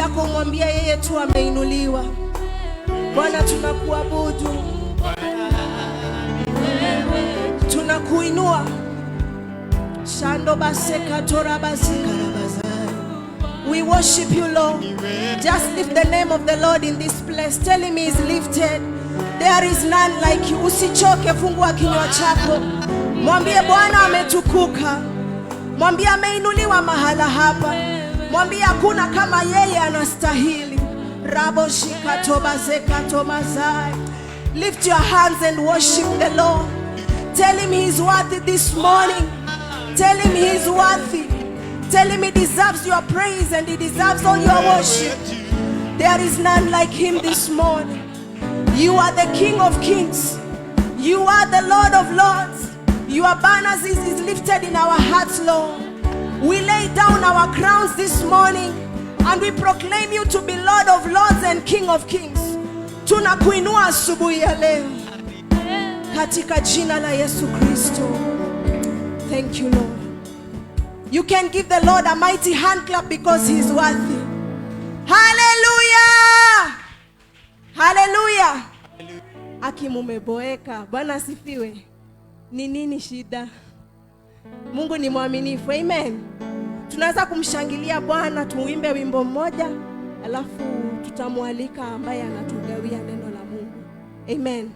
yako umwambia yeye tu ameinuliwa. Bwana tunakuabudu, tunakuinua. Shando baseka tora basika rabazai. We worship you, Lord. Just lift the name of the Lord in this place. Tell him he is lifted. There is none like you. Usichoke, fungua kinywa chako. Mwambie Bwana ametukuka. Mwambie ameinuliwa mahala hapa. Mwambie hakuna kama yeye, anastahili. Rabo shikato bazeka tomazai. Lift your hands and worship the Lord. Tell him he is worthy this morning. Tell him he is worthy. Tell him he deserves your praise and he deserves all your worship. There is none like him this morning. You are the King of Kings. You are the Lord of Lords. Your banners is lifted in our hearts, Lord. We lay down our crowns this morning and we proclaim you to be Lord of Lords and King of Kings. Tunakuinua asubuhi ya leo katika jina la Yesu Kristo. Thank you, Lord. You can give the Lord a mighty hand clap because he is worthy. Hallelujah! Hallelujah! Akimumeboeka. Bwana asifiwe. Ni nini shida? Mungu ni mwaminifu. Amen. Tunaweza kumshangilia Bwana, tuimbe wimbo mmoja, alafu tutamwalika ambaye anatugawia neno la Mungu. Amen.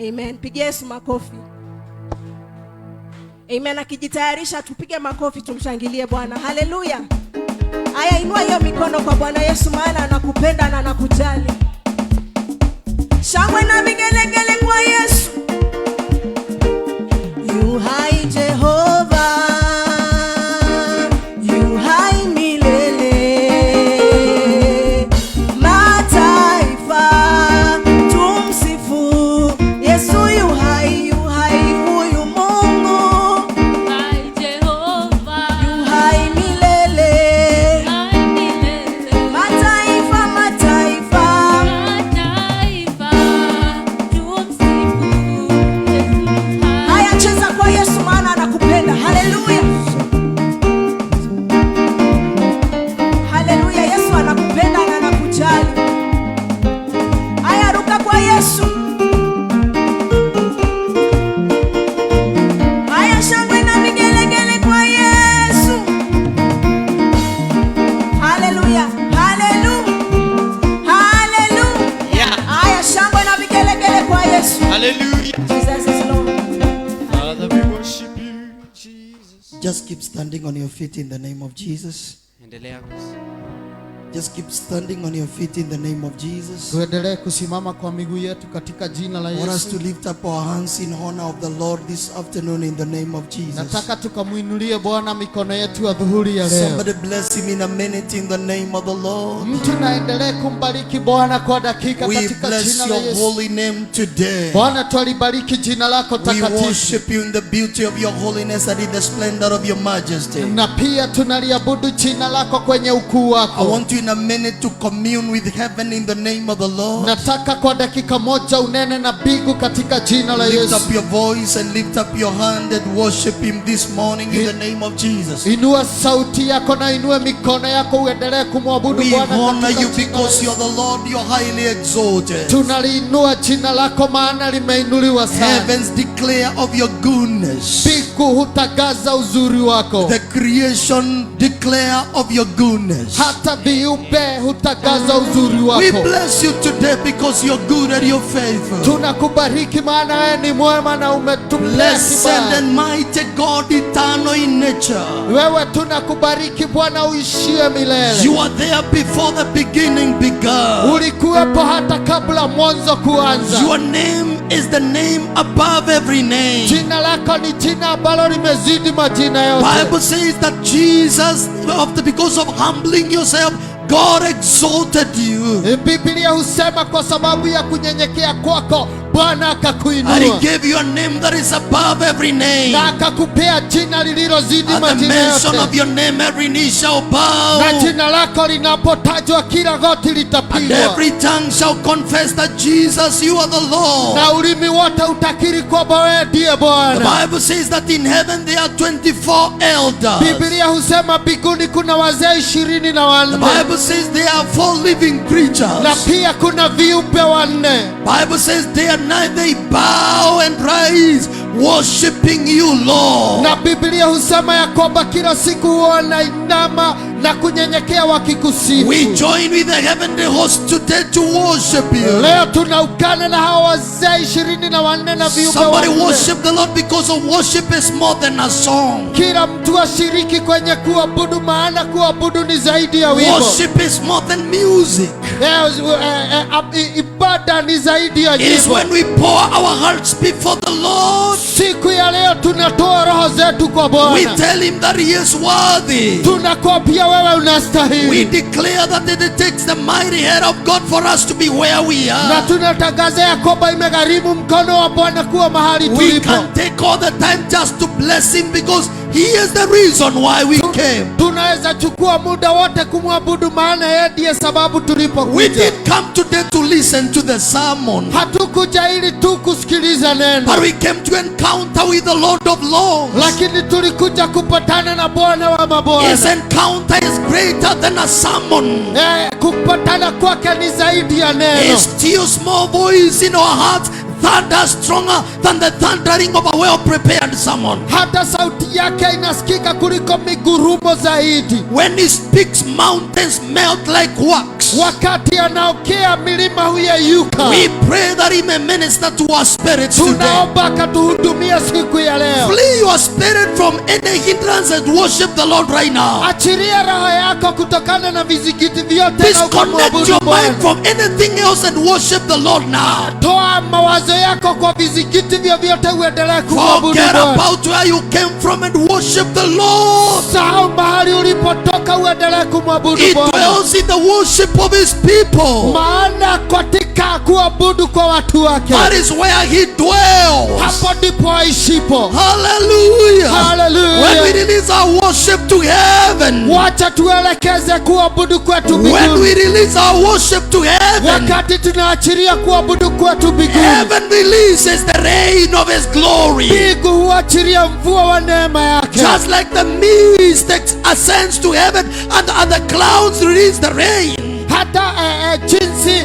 Amen. Pigia Yesu makofi. Amen. Akijitayarisha tupige makofi tumshangilie Bwana. Hallelujah. Aya, inua hiyo mikono kwa Bwana Yesu, maana anakupenda na anakujali. Shangwe na vigelegele kwa Yesu. You hai Jehovah, you hai milele. Mataifa tumsifu Yesu, you hai huyu Mungu. Hai Jehova, You hai milele. Mataifa mataifa tumsifu Yesu. haya, cheza kwa Yesu maana anakupenda. Haleluya. Haleluya, Yesu anakupenda na anakujali. Haya, ruka kwa Yesu. Haya, shangwe na vigelegele kwa Yesu. Haleluya. Haleluya. Haleluya. Haya, shangwe na vigelegele kwa Yesu. Hallelujah. Jesus is Lord. Father, we worship you, Jesus. Just keep standing on your feet in the name of Jesus. Endelea basi. Just keep standing on your feet in the name of Jesus. Tuendelee kusimama kwa miguu yetu katika jina la I want us Yesu. to lift up our hands in honor of the Lord this afternoon in the name of Jesus. Nataka tukamuinulie Bwana mikono yetu ya dhuhuri ya leo. Somebody bless him in a minute in the name of the Lord. Mtu naendelee kumbariki Bwana kwa dakika We katika bless jina la your Yesu. holy name today. Bwana twalibariki jina lako We takatifu. worship you in the beauty of your holiness and in the splendor of your majesty. Na pia tunaliabudu jina lako kwenye ukuu I wako. want you in a minute to commune with heaven in the name of the Lord. Nataka kwa dakika moja unene na mbingu katika jina la Lift Yesu. up your voice and lift up your hand and worship him this morning in the name of Jesus. Inua sauti yako na inue mikono yako uendelee kumwabudu We Bwana honor katika you jina la because Yesu. you're the Lord, you're highly exalted. Tunaliinua jina lako maana limeinuliwa sana. Heavens declare of your goodness. Mbingu hutagaza uzuri wako. The creation declare of your goodness. Hata viumbe hutagaza uzuri We wako. bless you today because you're good and you're faithful. Tunakubariki maana wewe ni mwema na umetupea Blessed kibali. and mighty God, eternal in nature. Wewe tunakubariki Bwana uishie milele. You are there before the beginning began. Ulikuwepo hata kabla mwanzo kuanza. Your name is the name above every name. Jina lako ni jina ambalo limezidi majina yote. Bible says that Jesus, because of humbling yourself, God exalted you. Biblia husema kwa sababu ya kunyenyekea kwako Bwana And he akakuinua gave you a name that is above every name. na akakupea jina lililozidi At the majina mention of yote, your name, every knee shall bow. na jina lako linapotajwa kila goti And litapigwa, every tongue shall confess that Jesus, you are the Lord. na ulimi wote utakiri kwamba wewe ndiye The Bwana. Bible says that in heaven there are 24 elders. Biblia husema mbinguni kuna wazee 24, The Bible says there are 4 living na creatures. pia kuna viumbe 4. Bible says day and night they bow and rise, worshiping you, Lord. Na Biblia husema ya kwamba kila siku wanainama na kunyenyekea wakikusifu. We join with the heavenly host today to worship you. Leo tunaungana na hawa wazee 24 na viumbe Somebody 4. worship the Lord, because of worship is more than a song. Kila mtu ashiriki kwenye kuabudu, maana kuabudu ni zaidi ya wimbo. Worship is more than music. Ibada ni zaidi ya It is nyimbo. when we pour our hearts before the Lord. Siku ya leo tunatoa roho zetu kwa We Bwana. tell him that he is worthy. Tunakwambia wewe We unastahili, declare that it takes the mighty hand of God for us to be where we na are. tunatangaza ya kwamba imegharimu mkono wa Bwana kuwa mahali We tulipo. can take all the time just to bless him, because he is the reason why we came. Tunaweza chukua muda wote kumwabudu, maana yeye ndiye sababu We tulipokuja. didn't come today to listen to the sermon, Hatukuja ili tu kusikiliza neno, but we came to encounter with the Lord of Lords. lakini tulikuja kupatana na Bwana wa His mabwana. encounter is greater than a sermon. Kupatana kwake ni zaidi ya neno. His still small voice in our hearts thunders stronger than the thundering of a well-prepared sermon. Hata sauti yake inasikika kuliko migurumo zaidi. When he speaks, mountains melt like wax. Wakati anaokea milima huyeyuka. We pray that he may minister to our spirits today. Tunaomba akatuhudumia siku ya leo. Flee your spirit from any hindrance and worship the Lord right now. Achilia roho yako kutokana na vizingiti vyote na Disconnect ukamwabudu your Bwana. mind from anything else and worship the Lord now. Toa mawazo yako kwa vizingiti vyovyote, uendelee kumwabudu Forget Bwana. about where you came from and worship the Lord. Sahau mahali ulipotoka, uendelee kumwabudu He Bwana. dwells in the worship of his people. Maana katika kuabudu kwa watu wake, That is where he dwells. hapo ndipo aishipo. Hallelujah. Hallelujah. When we release our worship to heaven, Wacha tuelekeze kuabudu kwetu when mbinguni. we release our worship to heaven, Wakati tunaachilia kuabudu kwetu mbinguni, heaven releases the rain of his glory. mbingu huachilia mvua wa neema yake. Just like the mist ascends to heaven and the clouds release the rain. Hata jinsi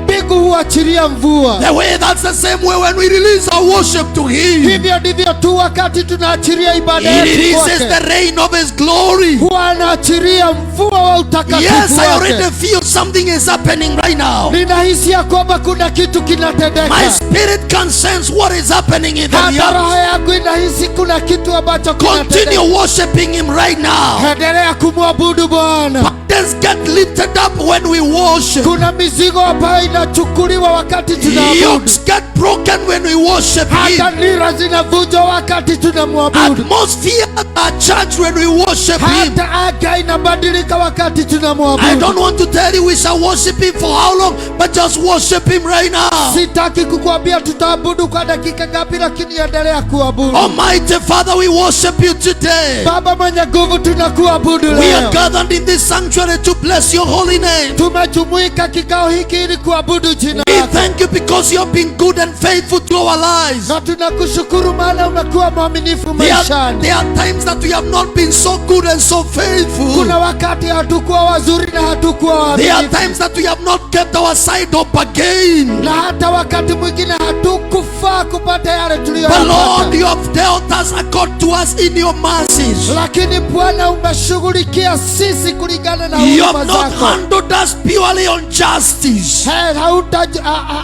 mbingu huachilia mvua, The way, that's the same way when we release our worship to him. hivyo ndivyo tu wakati tunaachilia ibada He yetu releases kwake, the rain of his glory. huwa anaachilia mvua wa utakatifu Yes, I already wake. feel something is happening right now. Ninahisi ya kwamba kuna kitu kinatendeka. My spirit can sense what is happening in the Hata roho earth. yangu inahisi kuna kitu ambacho kinatendeka. Continue worshiping him right now. Endelea kumwabudu Bwana. Burdens get lifted up when we worship. Kuna mizigo ambayo inachukuliwa wakati tunaabudu. Yokes get broken when we worship Hata him. nira zinavunjwa wakati tunamwabudu. Atmosphere are changed when we worship him. Hata anga inabadilika wakati I tunamwabudu. don't want to tell you we shall worship him for how long, but just worship him right now. Sitaki kukuambia tutaabudu kwa dakika ngapi, lakini endelea kuabudu. Almighty Father, we worship you today. Baba mwenye nguvu, tunakuabudu We are leo. gathered in this sanctuary to bless your holy name. Tumejumuika kikao hiki ili kuabudu jina We lako. thank you because you have been good and faithful to our lives. Na tunakushukuru maana umekuwa mwaminifu maishani. There are times that we have not been so good and so faithful. Kuna wakati hatukuwa wazuri na hatukuwa There are waaminifu. times that we have not kept our side up again. Na hata wakati mwingine hatukufaa kupata yale But Lord, tuliyoyapata. you have dealt us according to us in your mercies. Lakini Bwana umeshughulikia sisi kulingana na You huruma have not zako. handled us purely on justice,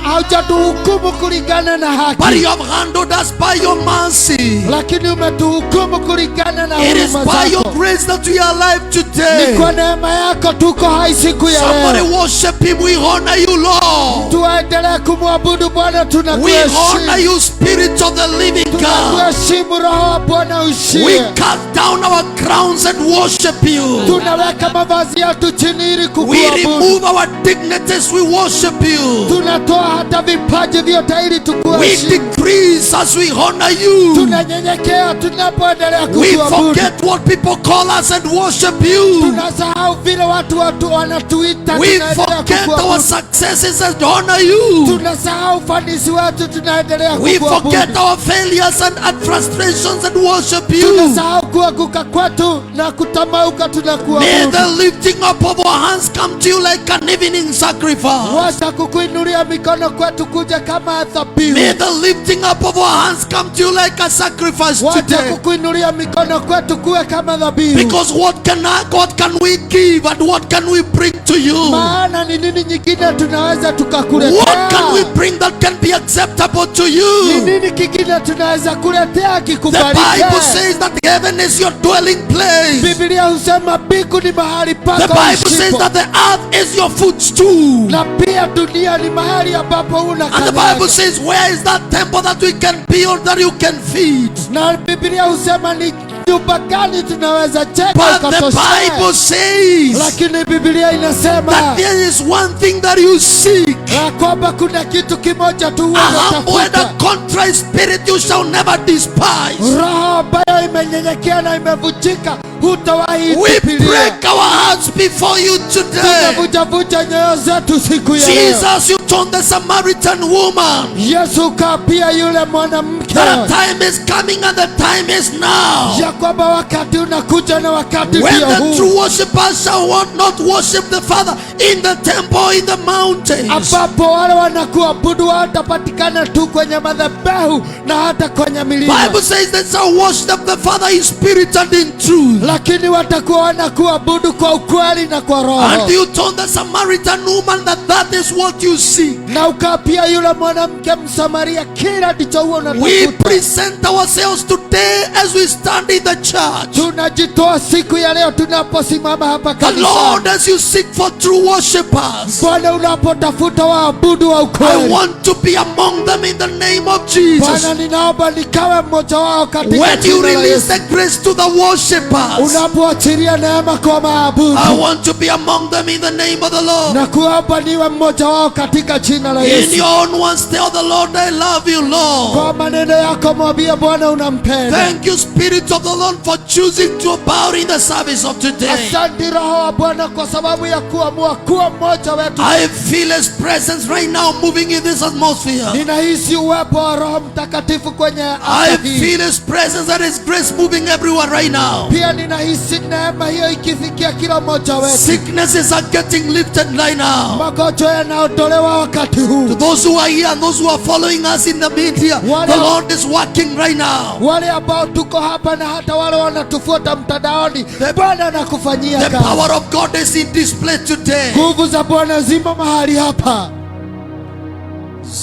Haujatuhukumu kulingana na but haki, you have handled us by your mercy. lakini umetuhukumu kulingana na It is huruma by your zako. grace that we are alive Ni today. kwa neema yako tuko hai siku ya Somebody leo. worship him. We honor you, Lord. Tuendelee kumwabudu Bwana, We honor tunakuheshimu. you, Spirit of the living God. Tunakuheshimu Roho wa Bwana We ushie. cast down our crowns and worship you. Tunaweka mavazi yetu chini ili We kukuabudu. remove our dignities, we worship you. Tunatoa hata vipaji vyote ili We tukuheshimu. decrease as we honor you. Tunanyenyekea tunapoendelea We kukuabudu. forget what people call us and worship you. Tunasahau vile watu wanatuita, We tunaendelea forget our kukuabudu. successes and honor you. Tunasahau ufanisi wetu, tunaendelea We kukuabudu. forget our failures and frustrations and worship you. Tunasahau kuanguka kwetu na kutamauka, May tunakuabudu. the lifting up of our hands come to you like an evening sacrifice. Wacha kukuinulia mikono kwetu kuja kama dhabihu. May the lifting up of our hands come to you like a sacrifice Wacha today. kukuinulia mikono kwetu kuwe kama dhabihu. Because what can we give and what can we bring to you? Maana ni nini nyingine tunaweza What tukakuletea? can we bring that can be acceptable to Ni you? nini kingine tunaweza kuletea The kikubalike? Bible says that heaven is your dwelling place. Biblia husema mbingu ni mahali The pako Bible says usipo. that the earth is your footstool. Na pia dunia ni mahali ambapo una And the kanyaga. Bible says, where is that temple that we can build that you can feed? Na Biblia husema ni nyumba gani tunaweza jenga But the ikatoshea. Bible says Lakini Biblia inasema that there is one thing that you seek. ya kwamba kuna kitu kimoja tu A humble and a unatafuta. contrite spirit you shall never despise. Roho ambayo imenyenyekea na imevunjika hutawahi We kupilia. break our hearts before you today. Tunavunjavunja nyoyo zetu siku ya leo. Jesus, you told the Samaritan woman Yesu kapia yule mwanamke that a time is coming and the time is now. ya kwamba wakati unakuja na wakati When ndio the huu, true worshippers shall not worship the Father in the temple, in the mountains. ambapo wale wanakuabudu watapatikana tu kwenye madhabahu na hata kwenye milima, Bible says they shall worship the Father in spirit and in truth. lakini watakuwa wanakuabudu kwa ukweli na kwa roho. And you told the Samaritan woman that that is what you seek. Na ukapia yule mwanamke Msamaria, kila ndicho huo We unatafuta. present ourselves today as we stand in the church. Tunajitoa siku ya leo tunaposimama hapa The kanisani. Lord, as you seek for true worshippers, Bwana, unapotafuta waabudu wa I ukweli, want to be among them in the name of Jesus. Bwana, ninaomba nikawe mmoja wao katika When you jina la release Yesu. the grace to the worshippers, Unapoachilia neema kwa maabudu, I want to be among them in the name of the Lord. na kuomba niwe mmoja wao katika jina la In Yesu. your own words, tell the Lord, I love you, Lord. Kwa maneno yako mwambie Bwana unampenda. Thank you, Spirit of the Lord, for choosing to abound in the service of today. Asante Roho wa Bwana kwa sababu ya kuamua kuwa mmoja wetu. I feel His presence right now moving in this atmosphere. Ninahisi uwepo wa Roho Mtakatifu kwenye I anga hii. feel His presence and His grace moving everywhere right now. Pia ninahisi neema hiyo ikifikia kila mmoja wetu. Sicknesses are getting lifted right now. Magonjwa yanaondolewa wakati huu. To those who are here and those who are following us in the media, the Lord is working right now. Wale ambao tuko hapa na hata wale wanatufuata mtandaoni, Bwana anakufanyia The kazi. power of God is in display today. Nguvu za Bwana zimo mahali hapa.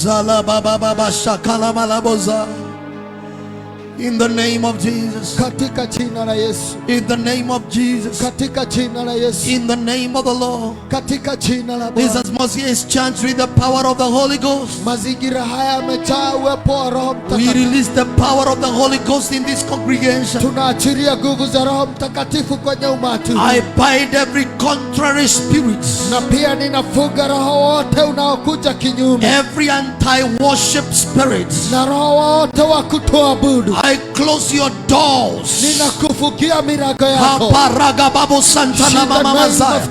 Zalabababa shakala malaboza. In the name of Jesus. Katika jina la Yesu. In the name of Jesus. Katika jina la Yesu. In the name of the Lord. Katika jina la This Bwana. atmosphere is charged with the power of the Holy Ghost. Mazingira haya yamejaa uwepo wa Roho We Mtakatifu. release the power of the Holy Ghost in this congregation. Tunaachilia nguvu za Roho Mtakatifu kwenye umati. I bind every contrary spirit, Na pia ninafunga roho wote unaokuja kinyume. every anti-worship spirit. Na roho wote wa kutoabudu. I close your doors. Ninakufungia milango yako. Kaparagababo santana mama mazaya.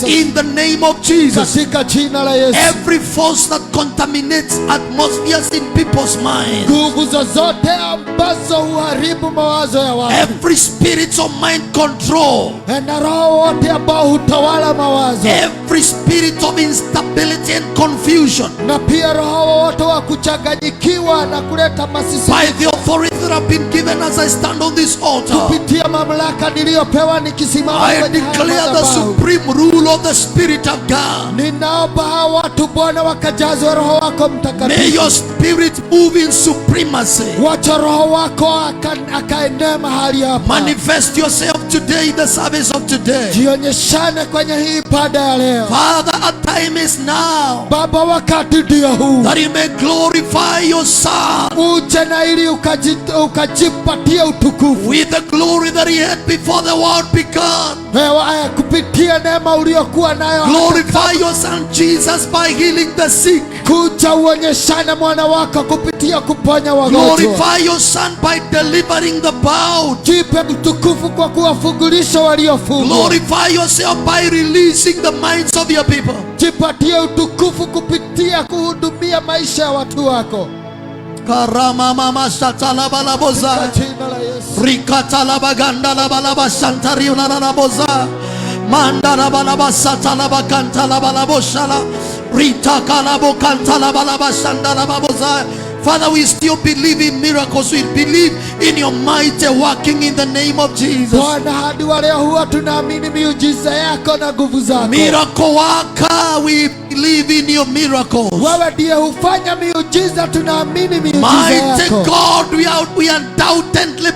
In the name of Jesus. Katika jina la Yesu. Every force that contaminates atmospheres in people's minds, Nguvu zozote ambazo huharibu mawazo ya watu. every spirit of mind control, Na roho wote ambao hutawala mawazo. every spirit of instability and confusion, Na pia roho wote wa kuchanganyikiwa na kuleta masisi. by the authority that have been given as I stand on this altar, Kupitia mamlaka niliyopewa nikisimama I kwenye haya declare the madhabahu. supreme rule of the Spirit of God. Ninaomba hawa watu Bwana wakajazwe Roho wako May Mtakatifu. your spirit move in supremacy. Wacha Roho wako akaenee mahali hapa. Manifest yourself today, the service of today. Jionyeshane kwenye hii ibada ya leo. Father, a time is now Baba, wakati ndio huu. that you may glorify your Son Uje na ili ukajipatie utukufu. with the glory that he had before the world began. Wewe kupitia neema uliyokuwa nayo. Glorify your Son Jesus by healing the sick. Kuja uonyeshane mwana wako kupitia kuponya wagonjwa. Glorify your Son by delivering the bound. Jipe utukufu kwa kuwafungulisha waliofungwa. Glorify yourself by releasing the minds of your people. Jipatie utukufu kupitia kuhudumia maisha ya watu wako. Karama mama shatala balaboza. Kwa jina la Yesu. Rikatala baganda la balaba shantari unana boza. Mandala balaba satala bakantala balaboshala. Ritakala bokantala balaba shandala baboza. Father, we still believe in miracles. We believe in your mighty working in the name of Jesus. Bwana, hadi wa leo huwa tunaamini miujiza yako na nguvu zako. Miracle worker, we believe in your miracles. Wewe ndiye hufanya miujiza, tunaamini miujiza Mighty yako. God, we undoubtedly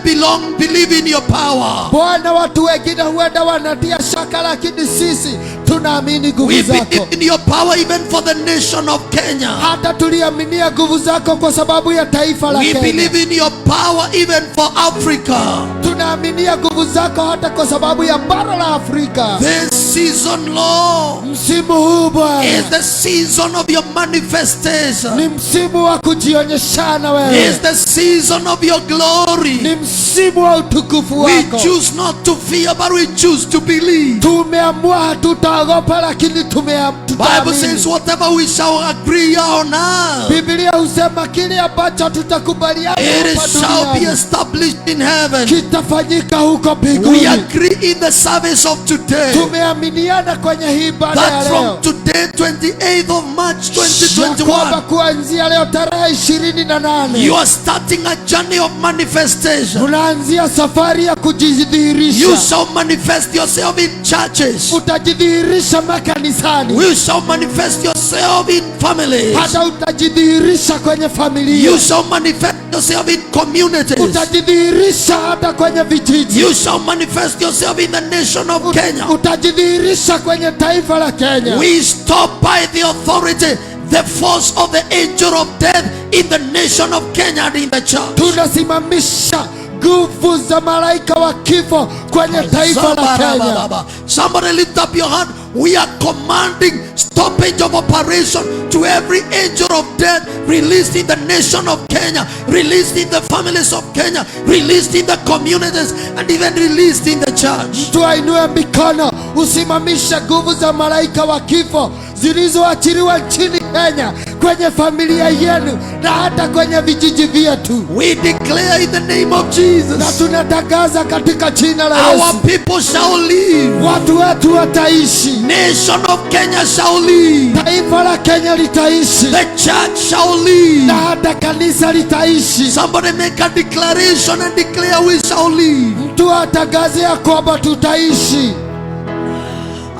believe in your power. Bwana, watu wengine huenda wanatia shaka, lakini sisi tunaamini nguvu We zako. believe in your power even for the nation of Kenya. Hata tuliaminia nguvu zako kwa sababu ya taifa la We Kenya. believe in your power even for Africa. Tunaaminia nguvu zako hata kwa sababu ya bara la Afrika. This season, Lord, Msimu huu Bwana is the season of your manifestation. ni msimu wa kujionyeshana wewe. Is the season of your Ni glory. msimu wa utukufu We wako. choose not to fear, but we choose to believe. Tumeamua hatutaogopa, lakini Bible says whatever we shall agree on earth, Biblia husema kile ambacho tutakubaliana it hapa shall be duniani established in heaven. kitafanyika huko We mbinguni. agree in the service of today Tumeaminiana kwenye hii ibada ya that leo from today 28th of March ya kwamba 2021 kuanzia leo tarehe 28 you are starting a journey of manifestation. unaanzia safari ya You kujidhihirisha. shall manifest yourself in churches. Utajidhihirisha makanisani, You shall manifest yourself in families. hata utajidhihirisha kwenye familia, You shall manifest yourself in communities. utajidhihirisha hata kwenye vijiji, You shall manifest yourself in the nation of Kenya. utajidhihirisha kwenye taifa la Kenya. We stop by the authority, the force of the angel of death in the nation of Kenya and in the church. Tunasimamisha nguvu za malaika wa kifo kwenye taifa la Kenya. Somebody lift up your hand. We are commanding stoppage of operation to every angel of death released in the nation of Kenya, released in the families of Kenya, released in the communities, and even released in the church. Tuinue mikono, usimamishe nguvu za malaika wa kifo zilizoachiliwa nchini Kenya, kwenye familia yenu na hata kwenye vijiji vyetu. We declare in the name of Na Jesus, tunatangaza katika jina la our Yesu, people shall live. watu wetu wataishi, Nation of Kenya shall live. taifa la Kenya litaishi, The church shall live. na hata kanisa litaishi. Somebody make a declaration and declare we shall live. Mtu atangaze ya kwamba tutaishi.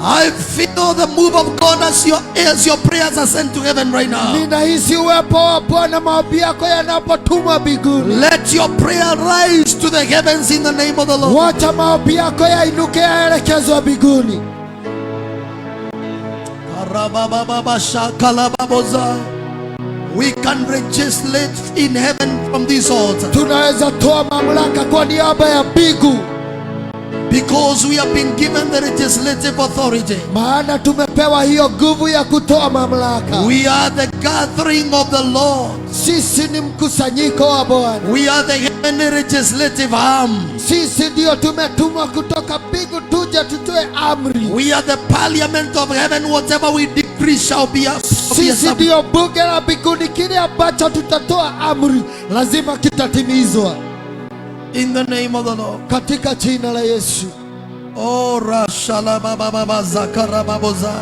I feel the move of God as your prayers are sent to heaven right now. Ninahisi uwepo wa Bwana, maombi yako yanapotumwa mbinguni. Let your prayer rise to the heavens in the name of the Lord. Wacha maombi yako yainuke yaelekezwe mbinguni. We can legislate in heaven from this altar Tunaweza toa mamlaka kwa niaba ya mbingu, because we have been given the legislative authority. maana tumepewa hiyo nguvu ya kutoa mamlaka. We are the gathering of the Lord. Sisi ni mkusanyiko wa Bwana. We are the heavenly legislative arm. Sisi ndio tumetumwa kutoka mbingu tuje tutoe amri. We are the parliament of heaven. Whatever we decree shall be Sisi established. ndio bunge la mbinguni, kile ambacho tutatoa amri lazima kitatimizwa In the name of the Lord. katika jina la Yesu. Oh, Rashalababa Zakarababoza.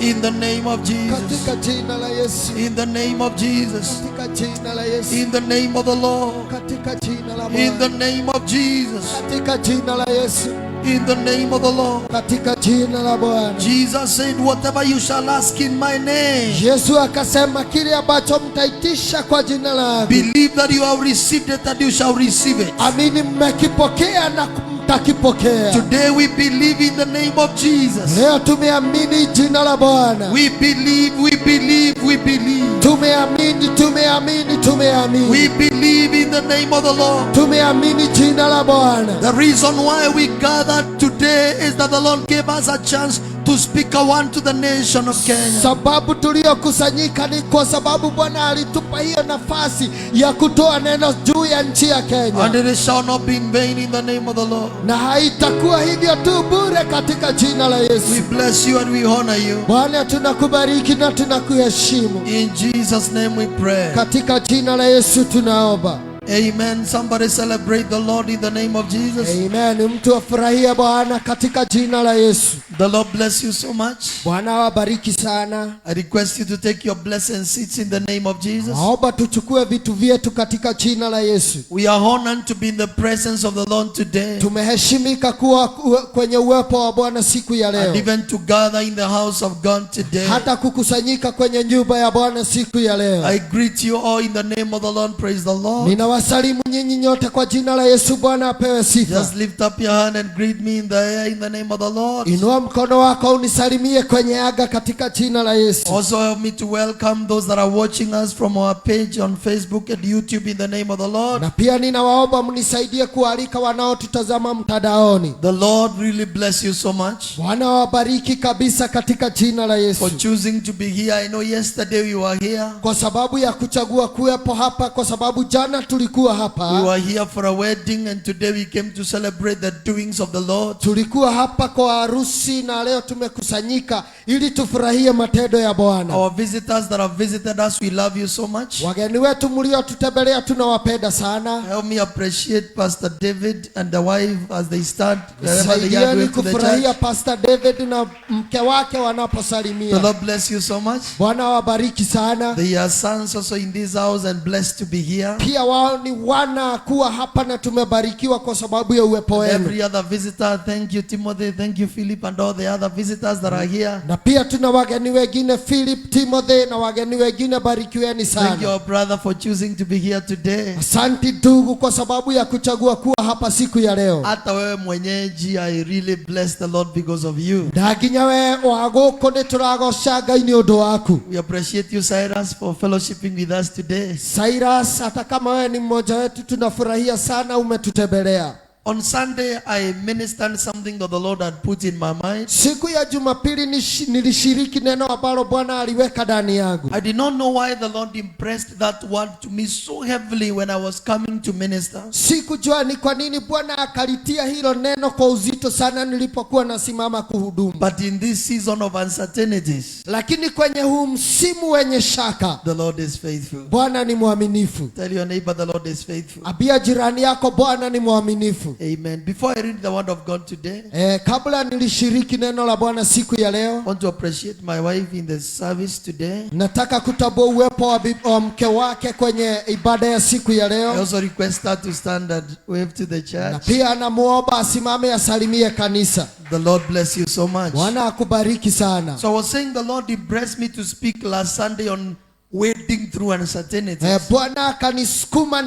In the name of Jesus. Katika jina la Yesu. In the name of Jesus. Katika jina la Yesu. In the name of the Lord. Katika jina la In the Bwana. name of Jesus. Katika jina la Yesu. In the name of the Lord. katika jina la Bwana. Jesus said, whatever you shall ask in my name, Yesu akasema kile ambacho mtaitisha kwa jina langu, believe that you have received it and you shall receive it. amini mmekipokea na mtakipokea. Today we believe in the name of Jesus. Leo tumeamini jina la Bwana. We believe, we believe, we believe. Tumeamini, tumeamini, tumeamini. We believe in the name of the Lord. Tumeamini jina la Bwana. The reason why we gathered today is that the Lord gave us a chance to speak a word to the nation of Kenya. Sababu tuliokusanyika ni kwa sababu Bwana alitupa hiyo nafasi ya kutoa neno juu ya nchi ya Kenya. And it shall not be in vain in the name of the Lord. Na haitakuwa hivyo tu bure katika jina la We Yesu. bless you and we honor you. Bwana tunakubariki na tunakuheshimu. In Jesus' name we pray. Katika jina la Yesu tunaomba. Amen. Somebody celebrate the Lord in the name of Jesus. Amen. Mtu afurahie Bwana katika jina la Yesu. The Lord bless you so much. Bwana wabariki sana. I request you to take your blessed seats in the name of Jesus. Naomba tuchukue vitu vyetu katika jina la Yesu. We are honored to be in the presence of the Lord today, Tumeheshimika kuwa kwenye uwepo wa Bwana siku ya and leo. even to gather in the house of God today. Hata kukusanyika kwenye nyumba ya Bwana siku ya leo. I greet you all in the name of the Lord. Praise the Lord. Ninawasalimu nyinyi nyote kwa jina la Yesu. Bwana apewe sifa. Just lift up your hand and greet me in the air in the name of the Lord. Inua mkono wako unisalimie kwenye anga katika jina la Yesu. Also help me to welcome those that are watching us from our page on Facebook and YouTube in the name of the Lord. Na pia ninawaomba mnisaidie kualika wanaotutazama mtandaoni. The Lord really bless you so much Bwana wabariki kabisa katika jina la Yesu. for choosing to be here. I know yesterday we were here. Kwa sababu ya kuchagua kuwepo hapa, kwa sababu jana tulikuwa hapa. We were here for a wedding, and today we came to celebrate the doings of the Lord. Tulikuwa hapa kwa harusi na leo tumekusanyika ili tufurahie matendo ya Bwana. Our visitors that have visited us, we love you so much. Wageni wetu mliotutembelea tunawapenda sana. Help me appreciate Pastor David and the wife as they start wherever they are Saidieni going to the kufurahia church. Pastor David na mke wake The wanaposalimia. Lord bless you so much. Bwana wabariki sana. They are sons also in this house and blessed to be here. Pia wao ni wana kuwa hapa na tumebarikiwa kwa sababu ya uwepo wenu. Every other visitor, thank you Timothy, thank you Philip, and all the other visitors that are here. Na pia tuna wageni wengine Philip, Timothy na wageni wengine, barikiweni Thank you, sana. our brother, for choosing to be here today. Asante ndugu kwa sababu ya kuchagua kuwa hapa siku ya leo. Hata wewe mwenyeji, I really bless the Lord because of you. Ndaginya we wagoko ni turagoca Ngai ni undu waku. We appreciate you, Cyrus, for fellowshipping with us today. Cyrus, hata kama wewe ni mmoja wetu tunafurahia sana umetutembelea. On Sunday, I ministered something that the Lord had put in my mind. Siku ya Jumapili nilishiriki neno ambalo Bwana aliweka ndani yangu. I did not know why the Lord impressed that word to me so heavily when I was coming to minister. Sikujua ni kwa nini Bwana akalitia hilo neno kwa uzito sana nilipokuwa nasimama kuhudumu. But in this season of uncertainties, Lakini kwenye huu msimu wenye shaka, the Lord is faithful. Bwana ni mwaminifu. Tell your neighbor, the Lord is faithful. Ambia jirani yako Bwana ni mwaminifu. Amen. Before I read the word of God today, Kabla nilishiriki neno la Bwana siku ya leo, I want to appreciate my wife in the service today. nataka kutambua uwepo wa mke wake kwenye ibada ya siku ya I leo. also request her to stand and wave to the Na church. pia namuomba asimame asalimie kanisa. The Lord bless you so much. Bwana akubariki sana. So I was saying the Lord impressed me to speak last Sunday on wading through uncertainties. Bwana akanisukuma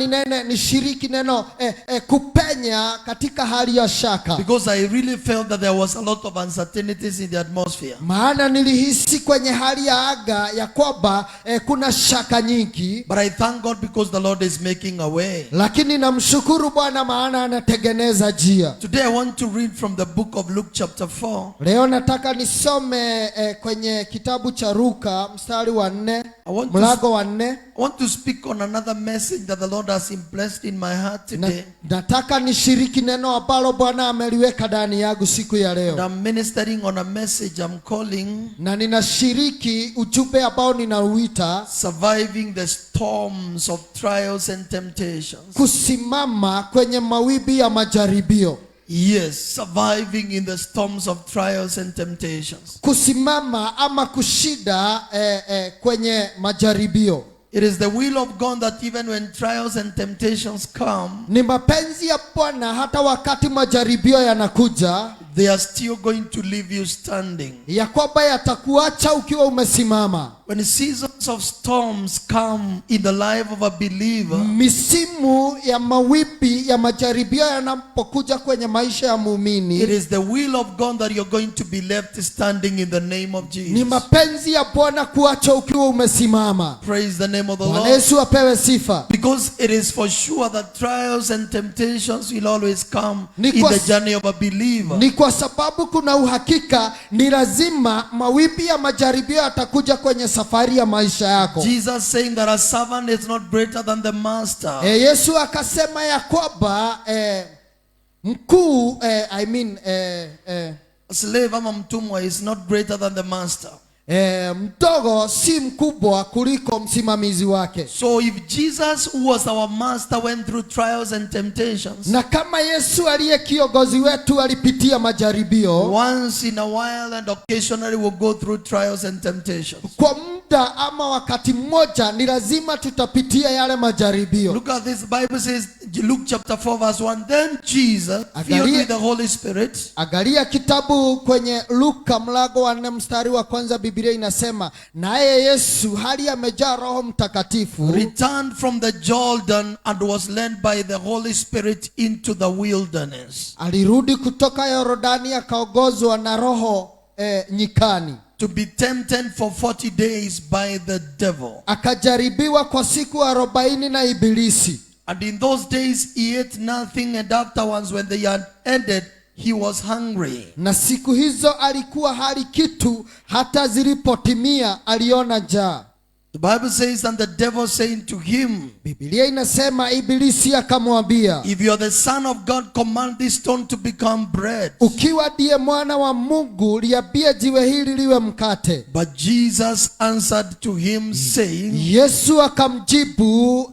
nishiriki neno kupenya katika hali ya shaka. Because I really felt that there was a lot of uncertainties in the atmosphere. Maana nilihisi kwenye hali ya anga ya kwamba kuna shaka nyingi. But I thank God because the Lord is making a way. Lakini namshukuru Bwana maana anatengeneza njia. Today I want to read from the book of Luke chapter 4. Leo nataka nisome kwenye kitabu cha Luka mstari wa 4, mlango wa 4. I want to speak on another message that the Lord has impressed in my heart today. Nataka nishiriki neno ambalo Bwana ameliweka ndani yangu siku ya And leo. I'm ministering on a message I'm calling Na ninashiriki ujumbe ambao ninauita Surviving the Storms of Trials and Temptations. kusimama kwenye mawimbi ya majaribio. Yes, surviving in the storms of trials and temptations. Kusimama ama kushinda kwenye majaribio. It is the will of God that even when trials and temptations come, Ni mapenzi ya Bwana hata wakati majaribio yanakuja, they are still going to leave you standing. ya kwamba yatakuacha ukiwa umesimama. When seasons of storms come in the life of a believer, Misimu ya mawimbi ya majaribio yanapokuja kwenye maisha ya it muumini, is the will of God that you're going to be left standing in the name of ni Jesus. mapenzi ya Bwana kuacha ukiwa umesimama. Praise the name of the Bwana Lord. Yesu apewe sifa. Because it is for sure that trials and temptations will always come Ni in kwa- the journey of a believer. Ni kwa sababu kuna uhakika, ni lazima mawimbi ya majaribio yatakuja kwenye safari ya maisha yako. Jesus saying that a servant is not greater than the master. Yesu akasema ya kwamba mkuu A slave ama mtumwa is not greater than the master. mdogo si mkubwa kuliko msimamizi wake. So if Jesus, who was our master, went through trials and temptations, Na kama Yesu aliye kiongozi wetu alipitia majaribio, once in a while and occasionally will go through trials and temptations. kwa muda ama wakati mmoja ni lazima tutapitia yale majaribio. Look at this. Bible says, Luke chapter 4 verse 1, then Jesus, filled with the Holy Spirit, Angalia kitabu kwenye Luka mlango wa 4 mstari wa kwanza. Biblia inasema naye Yesu hali amejaa Roho Mtakatifu returned from the Jordan and was led by the Holy Spirit into the wilderness alirudi kutoka Yordani akaongozwa na Roho nyikani, to be tempted for 40 days by the devil. akajaribiwa kwa siku 40 na Ibilisi. And in those days he ate nothing, and afterwards when they had ended, he was hungry. Na siku hizo alikuwa hali kitu, hata zilipotimia aliona njaa. The Bible says, and the devil saying to him, Biblia inasema Ibilisi akamwambia, if you are the Son of God, command this stone to become bread. ukiwa ndiye mwana wa Mungu, liambie jiwe hili liwe mkate. But Jesus answered to him, saying, Yesu akamjibu,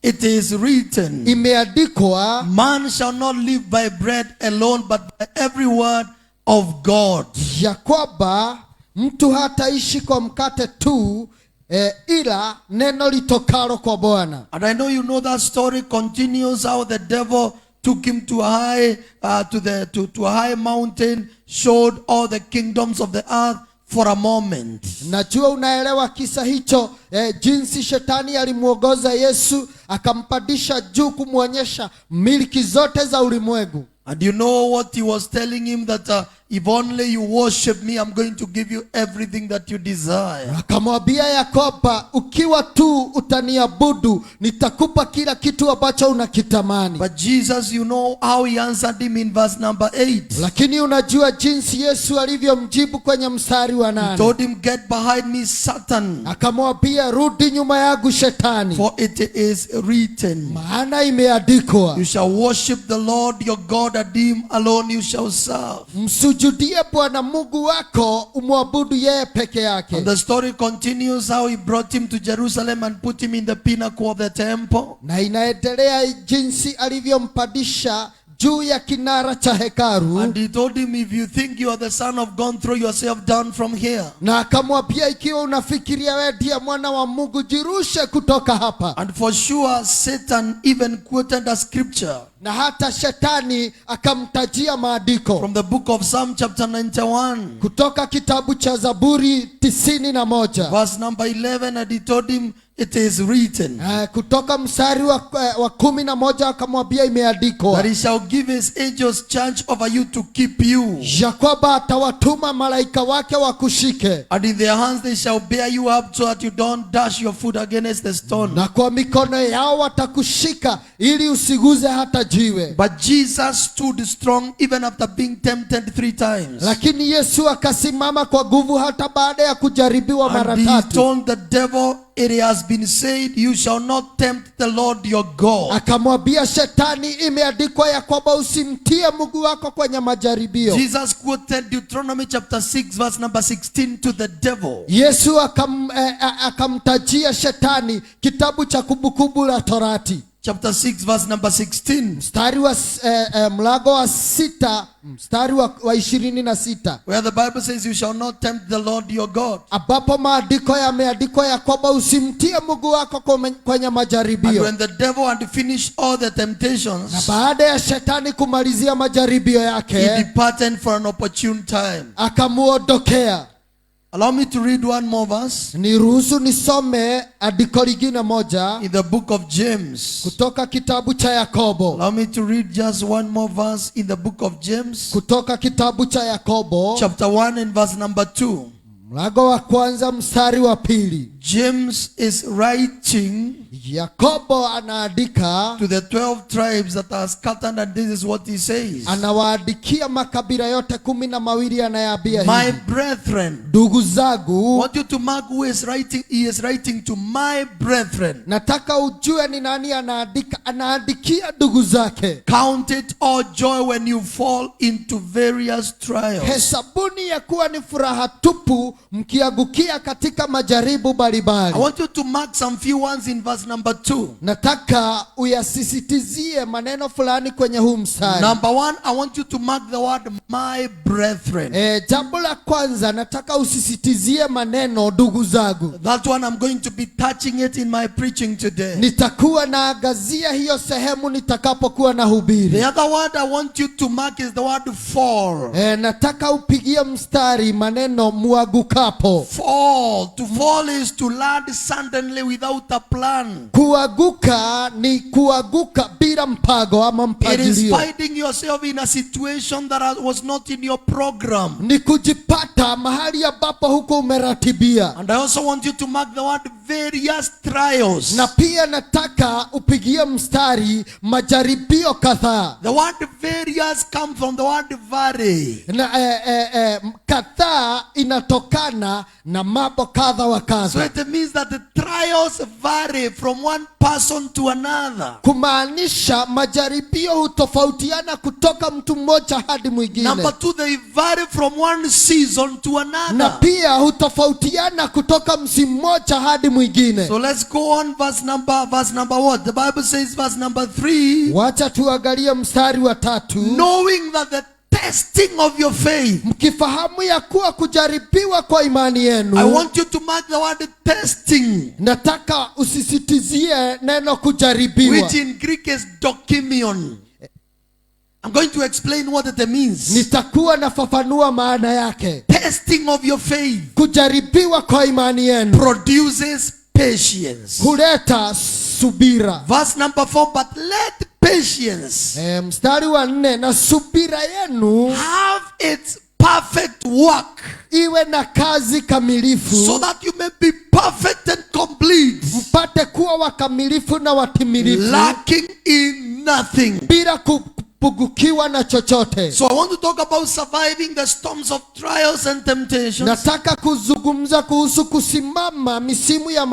it is written, imeandikwa, man shall not live by bread alone, but by every word of God. ya kwamba mtu hataishi kwa mkate tu, ila neno litokalo kwa Bwana. And I know you know that story continues how the devil took him to a high to a high mountain, showed all the kingdoms of the earth for a moment. Najua unaelewa kisa hicho, jinsi shetani alimuongoza Yesu akampandisha juu kumwonyesha miliki zote za ulimwengu. And you know what he was telling him, that if only you worship me, I'm going to give you everything that you desire. Akamwambia ya kwamba ukiwa tu utaniabudu nitakupa kila kitu ambacho unakitamani. But Jesus, you know how he answered him in verse number 8. Lakini unajua jinsi Yesu alivyomjibu kwenye mstari wa He 8. told him, get behind me, Satan, Akamwambia, rudi nyuma yangu Shetani, for it is written, maana imeandikwa, you shall worship the Lord your God, and him alone you shall serve. msujudie Bwana Mungu wako, umwabudu yeye peke yake. And the story continues how he brought him to Jerusalem and put him in the pinnacle of the temple. Na inaendelea jinsi alivyompandisha juu ya kinara cha hekalu. And he told him, if you think you are the Son of God, throw yourself down from here. Na akamwambia, ikiwa unafikiria wewe ndiye mwana wa Mungu, jirushe kutoka hapa. And for sure, Satan even quoted a scripture Na hata Shetani akamtajia maandiko from the book of Psalm chapter 91, kutoka kitabu cha Zaburi 91 verse number 11, and he told him, it is written, kutoka mstari wa 11 akamwambia imeandikwa, that he shall give his angels charge over you to keep you, ya kwamba atawatuma malaika wake wakushike, and in their hands they shall bear you up, so that you don't dash your foot against the stone. na kwa mikono yao watakushika ili usiguze hata jiwe. But Jesus stood strong even after being tempted 3 times. Lakini Yesu akasimama kwa nguvu hata baada ya kujaribiwa mara And he 3. told the devil, it has been said, you shall not tempt the Lord your God. Akamwambia Shetani, imeandikwa ya kwamba usimtie Mungu wako kwenye majaribio. Jesus quoted Deuteronomy chapter 6 verse number 16 to the devil. Yesu akamtajia Shetani kitabu cha Kumbukumbu la Torati chapter 6 verse number 16. mstari wa mlango wa 6 mstari wa 26, Where the Bible says you shall not tempt the Lord your God. ambapo maandiko yameandikwa ya kwamba usimtie Mungu wako kwenye And majaribio. when the devil had finished all the Na temptations, baada ya shetani kumalizia majaribio he yake, departed for an opportune time. akamuondokea. Allow me to read one more verse Niruhusu nisome andiko lingine moja in the book of James. kutoka kitabu cha Yakobo. Allow me to read just one more verse in the book of James, Kutoka kitabu cha Yakobo chapter 1 and verse number 2. mlango wa kwanza mstari wa 2. James is writing Yakobo anaandika, to the 12 tribes that are scattered, and this is what he says. anawaandikia makabila yote 12, anayaambia My hivi: brethren, ndugu I zangu, want you to mark who is writing. He is writing to my brethren. nataka ujue ni nani anaandika. Anaandikia ndugu zake. Count it all joy when you fall into various trials. Hesabuni ya kuwa ni furaha tupu mkiangukia katika majaribu I mbalimbali. want you to mark some few ones in verse number 2. Nataka uyasisitizie maneno fulani kwenye huu mstari. Number 1, I want you to mark the word my brethren. Jambo la kwanza nataka usisitizie maneno ndugu zangu. That one I'm going to be touching it in my preaching today. Nitakuwa naangazia hiyo sehemu nitakapokuwa na hubiri. The other word I want you to mark is the word fall. Nataka upigie mstari maneno muagukapo. Fall. To fall is to land suddenly without a plan. Kuaguka ni kuaguka bila mpango ama It is mpangilio. finding yourself in a situation that was not in your program. Ni kujipata mahali ambapo huko umeratibia. And I also want you to mark the word various trials. Na pia nataka upigie mstari majaribio kadhaa. The word various comes from the word vary. Na kadhaa inatokana na mambo kadha wa So kadha. it means that the trials vary from one person to another. Kumaanisha majaribio hutofautiana kutoka mtu mmoja hadi mwingine. Number 2, they vary from one season to Na another. pia hutofautiana kutoka msimu mmoja hadi mwingine. So let's go on verse number what? The Bible says verse number 3. Wacha tuangalie mstari wa 3. Knowing that the testing of your faith. Mkifahamu ya kuwa kujaribiwa kwa imani I yenu. want you to mark the word testing, Nataka usisitizie neno kujaribiwa. which in Greek is dokimion. I'm going to explain what it means. Nitakuwa nafafanua maana yake. Testing of your faith Kujaribiwa kwa imani yenu produces patience. huleta subira. Verse number 4, but let patience Mstari wa 4, na subira yenu have its perfect work, iwe na kazi kamilifu, so that you may be perfect and complete, mpate kuwa wakamilifu na watimilifu, lacking in nothing. bila kupungukiwa na chochote. So I want to talk about surviving the storms of trials and temptations. Nataka kuzungumza kuhusu kusimama misimu ya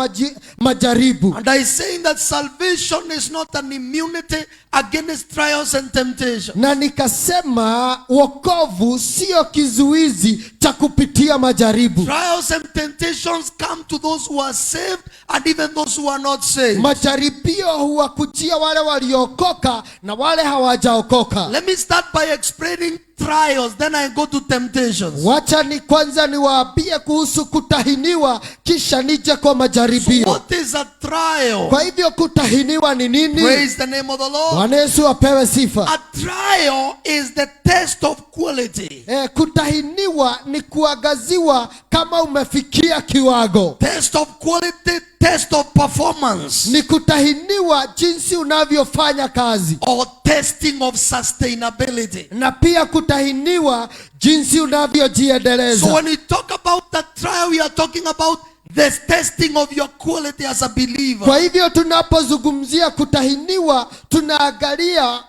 majaribu. And I say that salvation is not an immunity against trials and temptations. Na nikasema wokovu sio kizuizi cha kupitia majaribu. Trials and temptations come to those who are saved and even those who are not saved. Majaribio huwakujia wale waliokoka na wale hawajaokoka. Let me start by explaining trials, then I go to temptations. Wacha ni kwanza niwaambie kuhusu kutahiniwa, kisha nije kwa So majaribio. what is a trial? Kwa hivyo kutahiniwa ni nini? Praise the name of the Lord. Bwana Yesu apewe sifa. A trial is the test of quality. Kutahiniwa ni kuangaziwa kama umefikia kiwango. Test of quality, test of performance. Ni kutahiniwa jinsi unavyofanya kazi. Or testing of sustainability. Na pia kutahiniwa jinsi unavyojiendeleza. So when we talk about the trial, we are talking about the testing of your quality as a believer. Kwa hivyo tunapozungumzia kutahiniwa, tunaangalia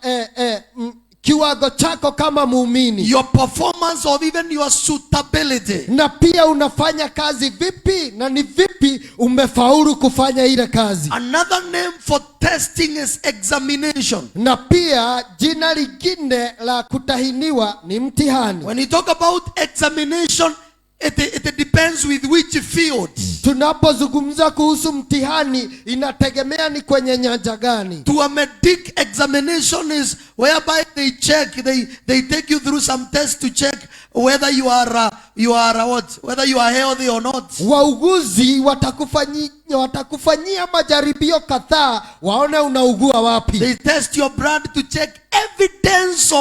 kiwango chako kama muumini. Your performance or even your suitability. Na pia unafanya kazi vipi na ni vipi umefaulu kufanya ile kazi. Another name for testing is examination. Na pia jina lingine la kutahiniwa ni mtihani. When you talk about examination, it depends depends with which field. Tunapozungumza kuhusu mtihani inategemea ni kwenye nyanja gani. To a medic examination is whereby they check, they take you through some tests to check whether you are whether you are healthy or not. Wauguzi watakufanyia majaribio kadhaa waone unaugua wapi. They test your blood to check evidence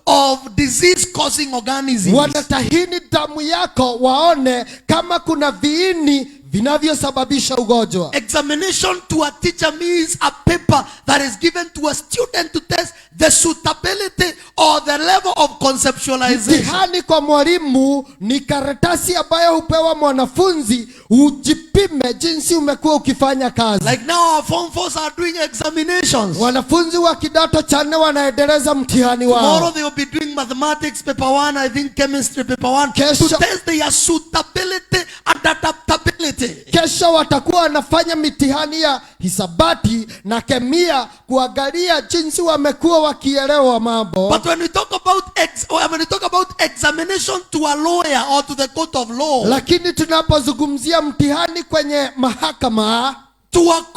of disease causing organisms. Wanatahini damu yako waone kama kuna viini vinavyosababisha ugonjwa. Examination to a teacher means a paper that is given to a student to test the suitability or the level of conceptualization. Mtihani kwa mwalimu ni karatasi ambayo hupewa mwanafunzi ujipime jinsi umekuwa ukifanya kazi. Like now our form 4s are doing examinations. Wanafunzi wa kidato cha 4 wanaendeleza mtihani wao. Tomorrow they will be doing mathematics paper 1, I think chemistry paper 1, to test their suitability and adaptability. Kesho watakuwa wanafanya mitihani ya hisabati na kemia kuangalia jinsi wamekuwa wakielewa mambo. But when we talk about examination to a lawyer or to the court of law, lakini tunapozungumzia mtihani kwenye mahakama,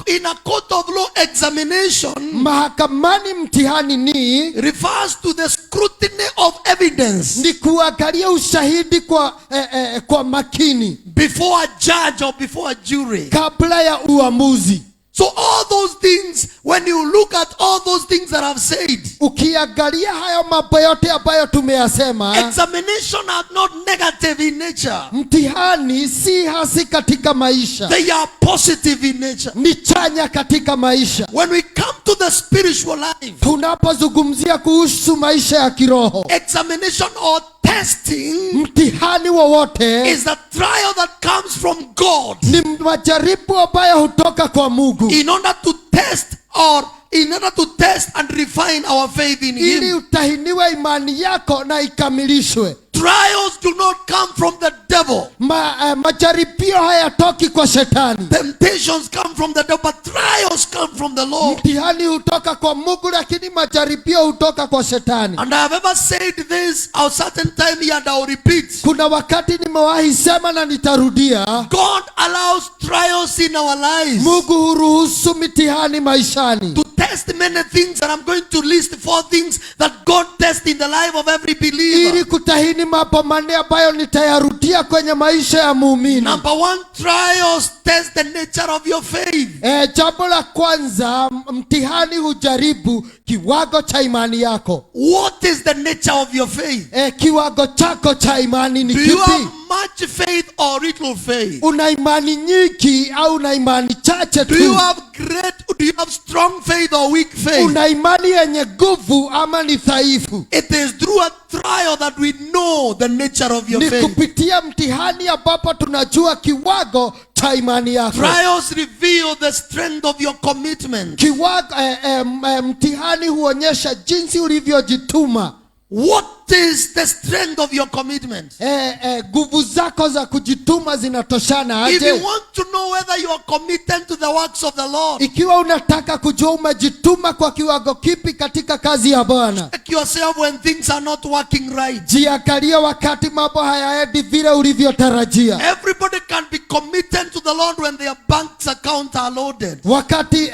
in a court of law examination, mahakamani mtihani ni refers to the scrutiny of evidence. Ni kuangalia ushahidi kwa makini Before a judge or before a jury. kabla ya uamuzi. So all those things, when you look at all those things that I've said, ukiangalia hayo mambo yote ambayo tumeyasema, examination are not negative in nature. Mtihani si hasi katika maisha. They are positive in nature. Ni chanya katika maisha. When we come to the spiritual life, tunapozungumzia kuhusu maisha ya kiroho, examination or testing, mtihani wowote is a trial that comes from God. Ni majaribu ambayo hutoka kwa Mungu. In order to test and refine our faith in ili Him. utahiniwe imani yako na ikamilishwe. Trials do not come from the devil. Majaribio hayatoki kwa shetani. Temptations come from the devil, but trials come from the Lord. Mtihani hutoka kwa Mungu, lakini majaribio hutoka kwa shetani. And I have ever said this a certain time here and I will repeat. Kuna wakati nimewahi sema na nitarudia. God allows trials in our lives. Mungu huruhusu mitihani maishani. To test many things, and I'm going to list 4 things that God tests in the life of every believer. Ili kutahini mambo manne ambayo nitayarudia kwenye maisha ya muumini. Number 1, trials test the nature of your faith. Jambo la kwanza, mtihani hujaribu kiwango cha imani yako. What is the nature of your faith? Kiwango chako cha imani ni kipi? Do you have much faith or little faith? Una imani nyingi au una imani chache tu? Do you have strong faith or weak faith? Una imani yenye nguvu ama ni dhaifu? It is through a trial that we know the nature of your Ni faith. kupitia mtihani ambapo tunajua kiwango cha imani yako. Trials reveal the strength of your commitment. Mtihani huonyesha jinsi ulivyojituma. What is the strength of your commitment? Nguvu zako za kujituma zinatoshana aje? If you want to know whether you are committed to the works of the Lord, ikiwa unataka kujua umejituma kwa kiwango kipi katika kazi ya Bwana, check yourself when things are not working right. Jiangalie wakati mambo hayaendi vile ulivyotarajia. Everybody can be committed to the Lord when their bank accounts are loaded. Wakati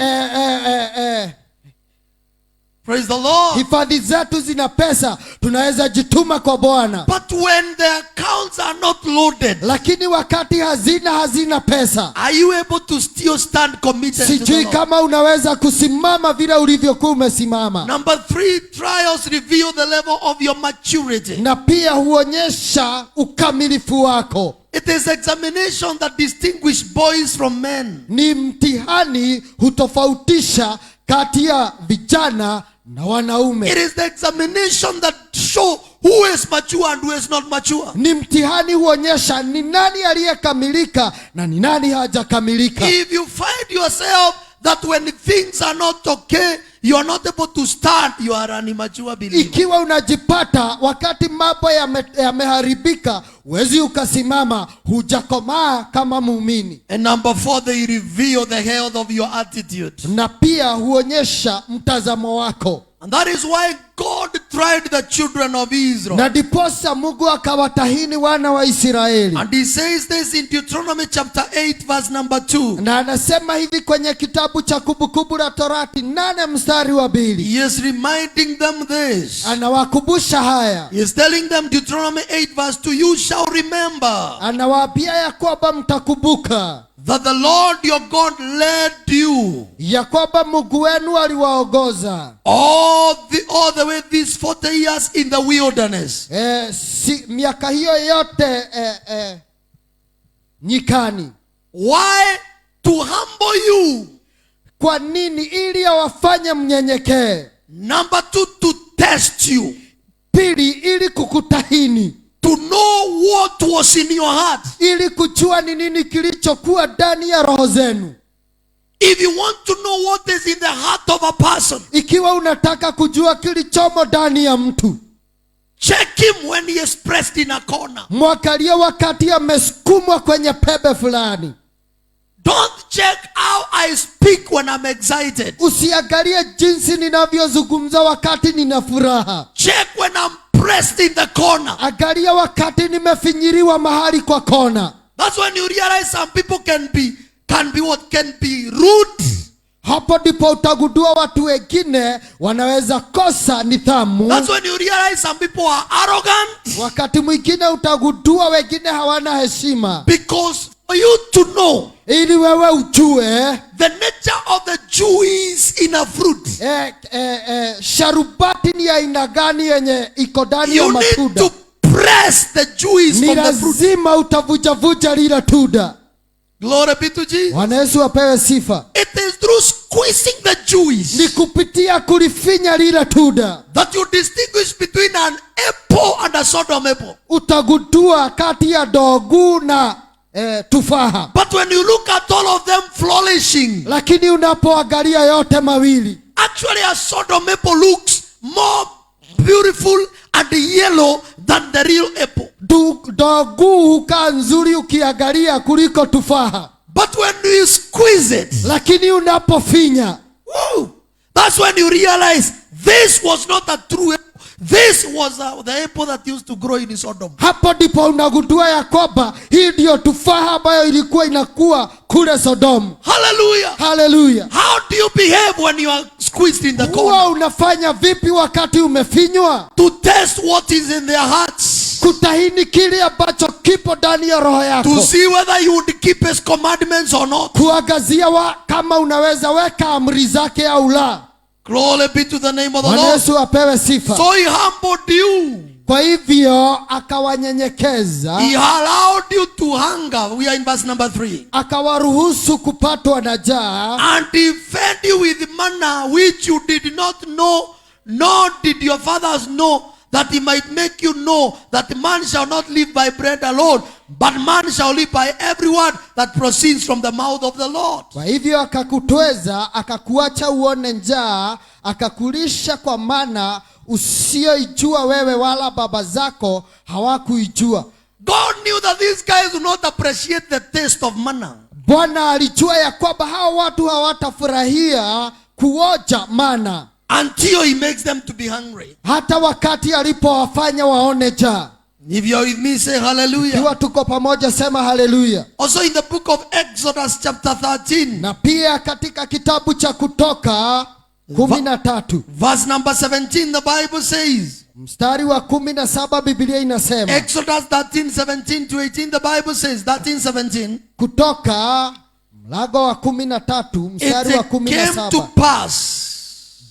Praise the Lord. hifadhi zetu zina pesa, tunaweza jituma kwa Bwana. But when the accounts are not loaded, Lakini wakati hazina pesa, are you able to still stand committed to the sijui Lord? kama unaweza kusimama vile ulivyokuwa umesimama. Number 3, trials reveal the level of your maturity. Na pia huonyesha ukamilifu wako. It is examination that distinguish boys from men. Ni mtihani hutofautisha kati ya vijana na wanaume. It is the examination that show who is mature and who is not mature. Ni mtihani huonyesha ni nani aliyekamilika na ni nani hajakamilika. If you find yourself that when things are not okay, you are not able to stand, you are an immature believer. Ikiwa unajipata wakati mambo yameharibika, huwezi ukasimama, hujakomaa kama muumini. And number 4, they reveal the health of your attitude. Na pia huonyesha mtazamo wako. And that is why God tried the children of Israel. Na ndiposa Mungu akawatahini wana wa Israeli. And he says this in Deuteronomy chapter 8 verse number 2. Na anasema hivi kwenye kitabu cha Kumbukumbu la Torati 8 mstari wa 2. He is reminding them this. Anawakumbusha haya. He is telling them, Deuteronomy 8 verse 2, you shall remember Anawaambia ya kwamba mtakumbuka that the Lord your God led you ya kwamba Mungu wenu aliwaongoza all the way these 40 years in the wilderness. Miaka hiyo yote nyikani. Why? To humble you. Kwa nini? Ili awafanye mnyenyekee. Number 2, to test you. Pili, ili kukutahini. To know what was in your heart. Ili kujua ni nini kilichokuwa ndani ya roho zenu. If you want to know what is in the heart of a person, ikiwa unataka kujua kilichomo ndani ya mtu, check him when he is pressed in a corner. Mwangalie wakati amesukumwa kwenye pembe fulani. Don't check how I speak when I'm excited. Usiangalie jinsi ninavyozungumza wakati nina furaha. Check when I'm pressed in the corner. Angalia wakati nimefinyiriwa mahali kwa kona. That's when you realize some people can be rude. Hapo ndipo utagundua watu wengine wanaweza kosa nidhamu. That's when you realize some people are arrogant. Wakati mwingine utagundua wengine hawana heshima. Because for you to know, ili wewe ujue the nature of the juice in a fruit, sharubati ni aina gani yenye iko ndani ya matunda. You need to press the juice from the fruit. Lazima utavuja lile tunda. Glory be to Jesus. Bwana Yesu apewe sifa. It is through squeezing the juice, ni kupitia kulifinya lile tunda, that you distinguish between an apple and a Sodom apple. Utagundua kati ya dogu na tufaha. But when you look at all of them flourishing, lakini unapoangalia yote mawili, actually a Sodom apple looks more beautiful and yellow than the real apple. Dogu hukaa nzuri ukiangalia kuliko tufaha. But when you squeeze it, lakini unapofinya, that's when you realize this was not a true apple. This was the apple that used to grow in Sodom. Hapo ndipo unagundua ya kwamba hii ndio tufaha ambayo ilikuwa inakuwa kule Sodomu. Hallelujah. Hallelujah. How do you behave when you are squeezed in the corner? Huwa unafanya vipi wakati umefinywa? To test what is in their hearts. Kutahini kile ambacho kipo ndani ya roho yako. To see whether you would keep his commandments or not. Kuangazia kama unaweza weka amri zake au la. Glory be to the name of the Bwana Lord. Yesu apewe sifa. So he humbled you. Kwa hivyo akawanyenyekeza. He allowed you to hunger. We are in verse number 3. Akawaruhusu kupatwa na njaa. And he fed you with manna which you did not know, nor did your fathers know, that he might make you know that man shall not live by bread alone, but man shall live by every word that proceeds from the mouth of the Lord. Kwa hivyo akakutweza, akakuacha uone njaa, akakulisha kwa mana usioijua wewe wala baba zako hawakuijua. God knew that these guys would not appreciate the taste of manna. Bwana alijua ya kwamba hao watu hawatafurahia kuoja mana, until he makes them to be hungry. hata wakati alipowafanya waone njaa. If you are with me, say hallelujah. Ikiwa tuko pamoja, sema hallelujah. Also in the book of Exodus chapter 13. Na pia katika kitabu cha Kutoka 13. Verse number 17 the Bible says. Mstari wa 17 Biblia inasema. Exodus 13:17 to 18 the Bible says. 13:17. Kutoka mlango wa 13 mstari wa 17. It came to pass.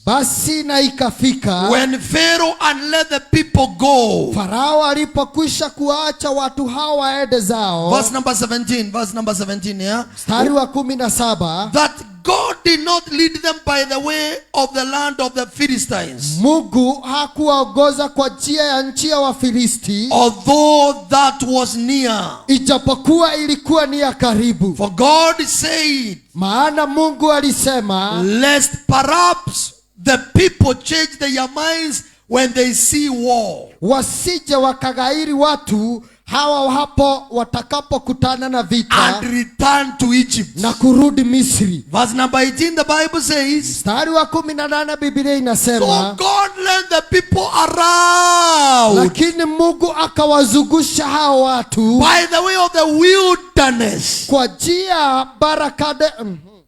Basi na ikafika, when Pharaoh and let the people go. Farao alipokwisha kuacha watu hawa waende zao. Verse number 17. Verse number 17, yeah. Mstari wa 17. That God did not lead them by the way of the land of the Philistines. Mungu hakuwaongoza kwa njia ya nchi ya Wafilisti. Although that was near. Ijapokuwa ilikuwa ni ya karibu. For God said. Maana Mungu alisema. Lest perhaps the people change their minds when they see war. Wasije wakagairi watu hawa hapo watakapokutana na vita and return to Egypt. na kurudi Misri. Verse number 18, the Bible says, Mstari wa 18 Biblia so inasema, God led the people around lakini Mungu akawazungusha hao watu by the way of the wilderness kwa njia barakade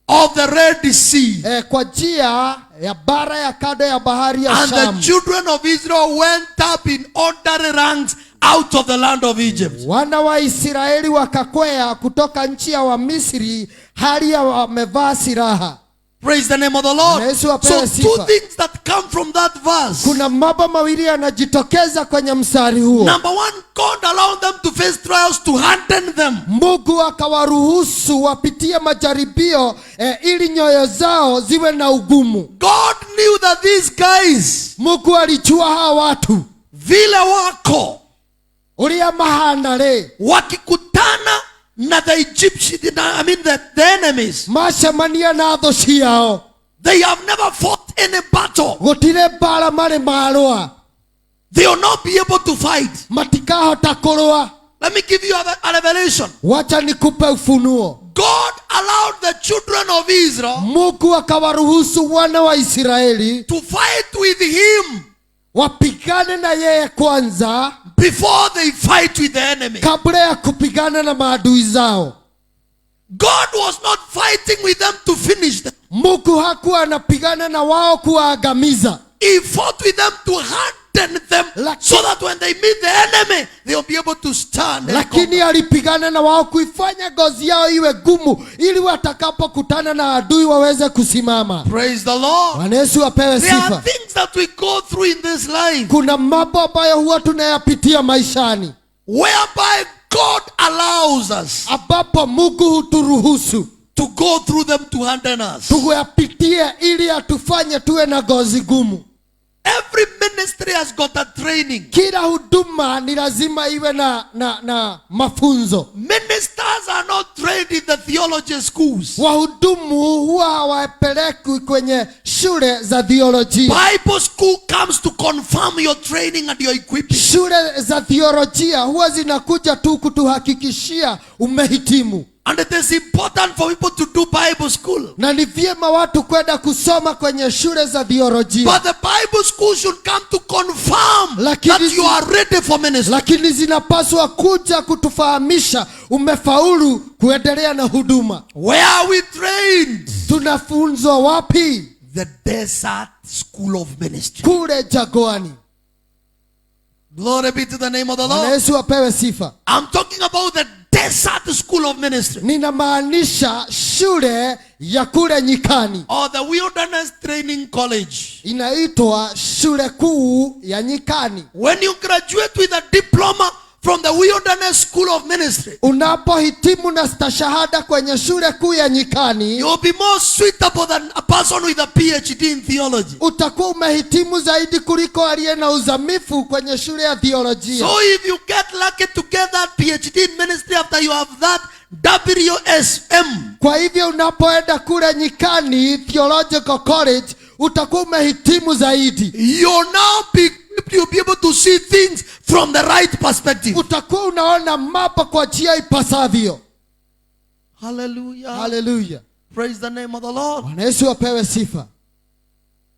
of the Red Sea. kwa njia ya bara ya kando ya bahari ya And the Shamu. children of Israel went up in orderly ranks out of the land of Egypt. Wana wa Israeli wakakwea kutoka nchi ya Wamisri hali ya wamevaa silaha. Praise the name of the Lord. Na Yesu So apewe two sifa. things that come from that verse. Kuna mambo mawili yanajitokeza kwenye mstari huo. Number one, God allowed them to face trials to harden them. Mungu akawaruhusu wapitie majaribio ili nyoyo zao ziwe na ugumu. God knew that these guys, Mungu alijua hawa watu vile wako, ulia mahana le wakikutana na the Egyptian, the enemies, macemania na tho ciao, they have never fought any battle. gutire mbara mari marua, They will not be able to fight. matikahota kurua. Let me give you a revelation. Wacha nikupe ufunuo. God allowed the children of Israel Mungu akawaruhusu wana wa Israeli to fight with him wapigane na yeye kwanza before they fight with the enemy. kabla ya kupigana na maadui zao. God was not fighting with them to finish them. Mungu hakuwa anapigana na wao kuwaangamiza. He fought with them to harden them so that when they meet the enemy, they'll be able to stand. Lakini alipigana na wao kuifanya ngozi yao iwe gumu ili watakapokutana na adui waweze kusimama. Praise the Lord. Bwana Yesu apewe There are sifa. things that we go through in this life Kuna mambo ambayo huwa tunayapitia maishani whereby God allows us ambapo Mungu huturuhusu to go through them to harden us. tuyapitie ili atufanye tuwe na ngozi gumu. Every ministry has got a training. Kila huduma ni lazima iwe na mafunzo. Ministers are not trained in the theology schools. Wahudumu huwa hawapelekwi kwenye shule za theolojia. Bible school comes to confirm your training and your equipping. Shule za theolojia huwa zinakuja tu kutuhakikishia umehitimu. And it is important for people to do Bible school. Na ni vyema watu kwenda kusoma kwenye shule za theolojia. But the Bible school should come to confirm Lakini that you are ready for ministry. Lakini zinapaswa kuja kutufahamisha umefaulu kuendelea na huduma. Where are we trained? Tunafunzwa wapi? The desert school of ministry. Kule jangwani. Glory be to the name of the Bwana Lord. Yesu apewe sifa. I'm talking about the desert school of ministry. Ninamaanisha shule ya kule nyikani. Or the wilderness training college. Inaitwa shule kuu ya nyikani. When you graduate with a diploma from the wilderness school of ministry, Unapohitimu na stashahada kwenye shule kuu ya nyikani, you will be more suitable than a person with a PhD in theology. utakuwa umehitimu zaidi kuliko aliye na uzamifu kwenye shule ya theolojia. So if you get lucky to get that PhD in ministry after you have that WSM, Kwa hivyo unapoenda kule nyikani Theological College, utakuwa umehitimu zaidi. you'll be able to see things from the right perspective. Utakuwa unaona mambo kwa njia ipasavyo. Hallelujah. Hallelujah. Praise the name of the Lord. Bwana Yesu apewe sifa.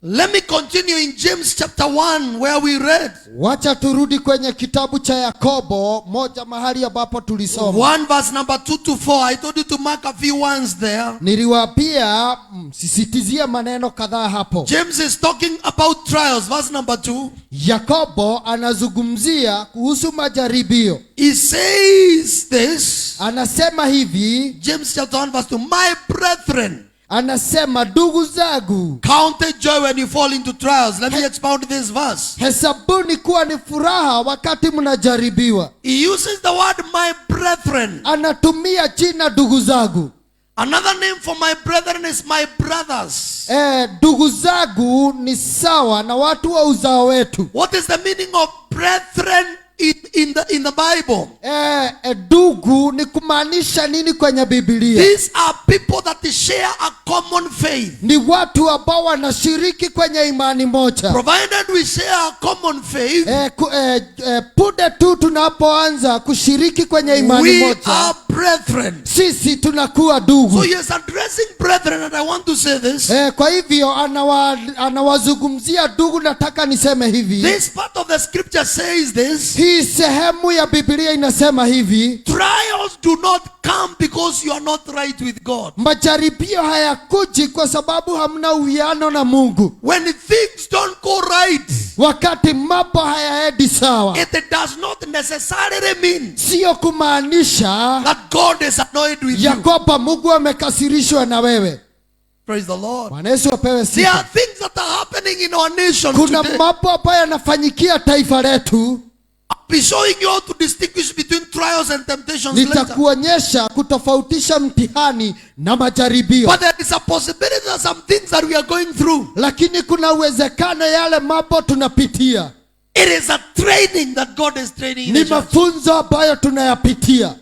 Let me continue in James chapter 1 where we read. Wacha turudi kwenye kitabu cha Yakobo moja mahali ambapo tulisoma. 1 verse number 2 to 4. I told you to mark a few ones there. Niliwaambia sisitizie maneno kadhaa hapo. James is talking about trials. Verse number 2. Yakobo anazungumzia kuhusu majaribio. He says this. Anasema hivi, James chapter 1 verse 2. My brethren, anasema ndugu zangu, count it joy when you fall into trials. Let me expound this verse. hesabuni kuwa ni furaha wakati mnajaribiwa. He uses the word my brethren. Anatumia jina ndugu zangu. Another name for my brethren is my brothers. Ndugu zangu ni sawa na watu wa uzao wetu. What is the meaning of brethren in the Bible? Ndugu ni kumaanisha nini kwenye Biblia? These are people that share a common faith. Ni watu ambao wanashiriki kwenye imani moja. Provided we share a common faith, Punde tu tunapoanza kushiriki kwenye imani we moja, are brethren. sisi tunakuwa ndugu. So he is addressing brethren, and I want to say this. Kwa hivyo anawazungumzia ndugu. Nataka niseme hivi. This part of the scripture says this. Hii sehemu ya Biblia inasema hivi. Trials do not come because you are not right with God. Majaribio hayakuji kwa sababu hamna uwiano na Mungu. When things don't go right, Wakati mambo hayaendi sawa, it does not necessarily mean sio kumaanisha that God is annoyed with ya you. kwamba Mungu amekasirishwa na wewe. Praise the Lord. Bwana Yesu apewe There are sifa. things that are happening in our nation Kuna today. mambo ambayo yanafanyikia taifa letu. I'll be showing you how to distinguish between trials and temptations later. Nitakuonyesha kutofautisha mtihani na majaribio. But there is a possibility that some things that we are going through, Lakini kuna uwezekano yale mambo tunapitia it is a training that God is training in ni the church. mafunzo ambayo tunayapitia.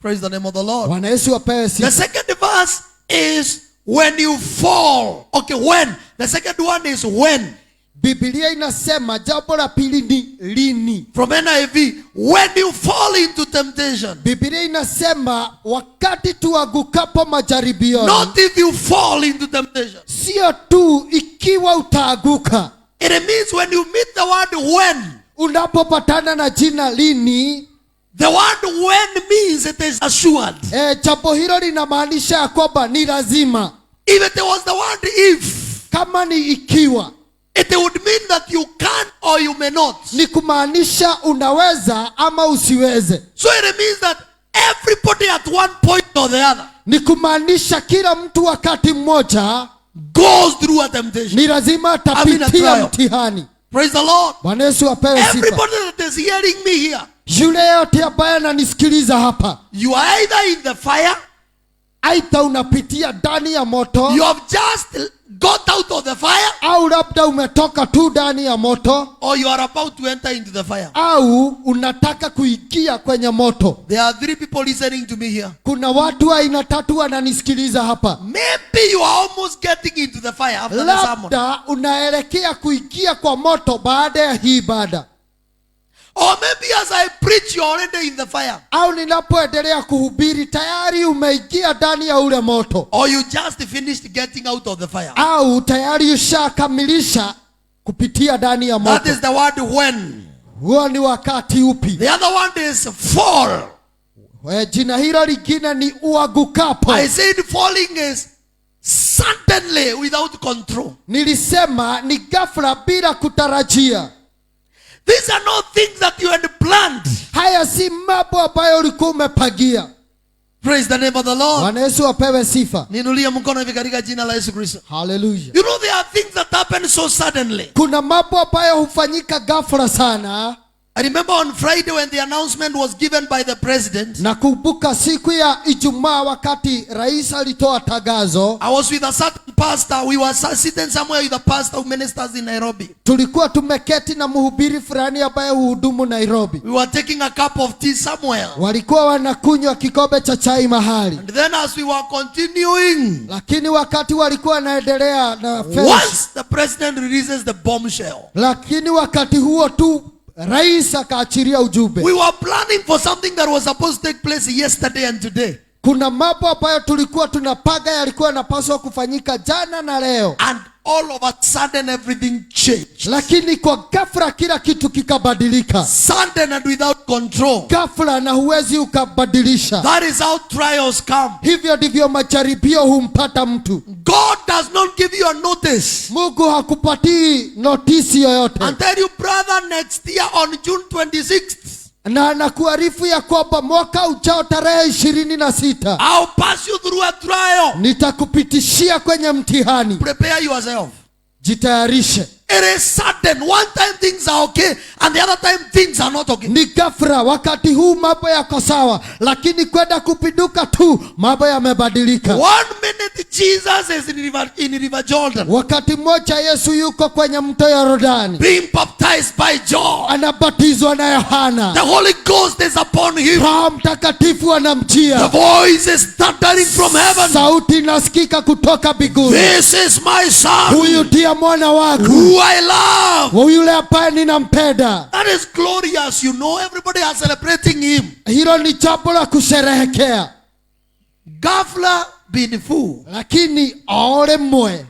Praise the name of the Lord. Bwana Yesu apewe The sifa. second verse is when you fall. Okay, when. The second one is when. Biblia inasema jambo la pili ni lini. From NIV, when you fall into temptation. Biblia inasema wakati tuangukapo majaribioni. Not if you fall into temptation. Sio tu ikiwa utaanguka. It means when you meet the word when. Unapopatana na jina lini, The word when means it is assured. jambo hilo linamaanisha ya kwamba ni lazima. If it was the word if, Kama ni ikiwa, it would mean that you can or you may not. ni kumaanisha unaweza ama usiweze. So it means that everybody at one point or the other Ni kumaanisha kila mtu wakati mmoja goes through a temptation. ni lazima I mean a atapitia trial. mtihani. Praise the Lord. Bwana Yesu apewe sifa. Everybody that is hearing me here, Yule yote ambaye ananisikiliza hapa, you are either in the fire, aidha unapitia ndani ya moto, you have just got out of the fire, au labda umetoka tu ndani ya moto, or you are about to enter into the fire. au unataka kuingia kwenye moto. There are three people listening to me here. Kuna watu aina tatu wananisikiliza hapa. Maybe you are almost getting into the fire after the sermon. Labda unaelekea kuingia kwa moto baada ya hii ibada, Or maybe as I preach, you are already in the fire. au ninapoendelea kuhubiri tayari umeingia ndani ya ule moto, Or you just finished getting out of the fire. au tayari ushakamilisha kupitia ndani ya That moto. is the word when. Huo ni wakati upi? The other one is fall. Jina hilo lingine ni uangukapo. I said falling is suddenly without control. Nilisema ni ghafla bila kutarajia. These are not things that you had planned. Haya si mambo ambayo ulikuwa umepangia. Praise the name of the Lord. Bwana Yesu apewe sifa. Ninulia mkono hivi katika jina la Yesu Kristo. Hallelujah. You know there are things that happen so suddenly. Kuna mambo ambayo hufanyika ghafla sana. I remember on Friday when the announcement was given by the president. Nakumbuka siku ya Ijumaa wakati rais alitoa tangazo. I was with a certain pastor. We were sitting somewhere with a pastor who ministers in Nairobi. Tulikuwa tumeketi na mhubiri fulani ambaye huhudumu Nairobi. We were taking a cup of tea somewhere. Walikuwa wanakunywa kikombe cha chai mahali. And then as we were continuing, Lakini wakati walikuwa wanaendelea na once the president releases the bombshell, lakini wakati huo tu rais akaachilia ujumbe. we were planning for something that was supposed to take place yesterday and today. Kuna mambo ambayo tulikuwa tunapanga yalikuwa yanapaswa kufanyika jana na leo. And all of a sudden everything changed. Lakini kwa ghafla kila kitu kikabadilika. Sudden and without control. Ghafla na huwezi ukabadilisha. That is how trials come. Hivyo ndivyo majaribio humpata mtu. God does not give you a notice Mungu hakupatii notisi yoyote. and tell you, brother, next year on June 26th, Na anakuarifu ya kwamba mwaka ujao tarehe 26 I'll pass you through a trial. nitakupitishia kwenye mtihani. Prepare yourself. Jitayarishe. It is sudden. One time things are okay and the other time things are not okay. Ni ghafla, wakati huu mambo yako sawa, lakini kwenda kupinduka tu mambo yamebadilika. 1 minute Jesus is in river Jordan, Wakati mmoja Yesu yuko kwenye mto Yordani, being baptized by John. anabatizwa na Yohana. The Holy Ghost is upon him. Roho Mtakatifu The anamjia. voice is thundering from heaven. Sauti inasikika kutoka mbinguni. This is my Huyu son, ndiye mwana wangu, who I love. yule ambaye ninampenda. That is glorious. You know, everybody is celebrating him. Hilo ni jambo la kusherehekea. Ghafla bin fu. Lakini ole mwe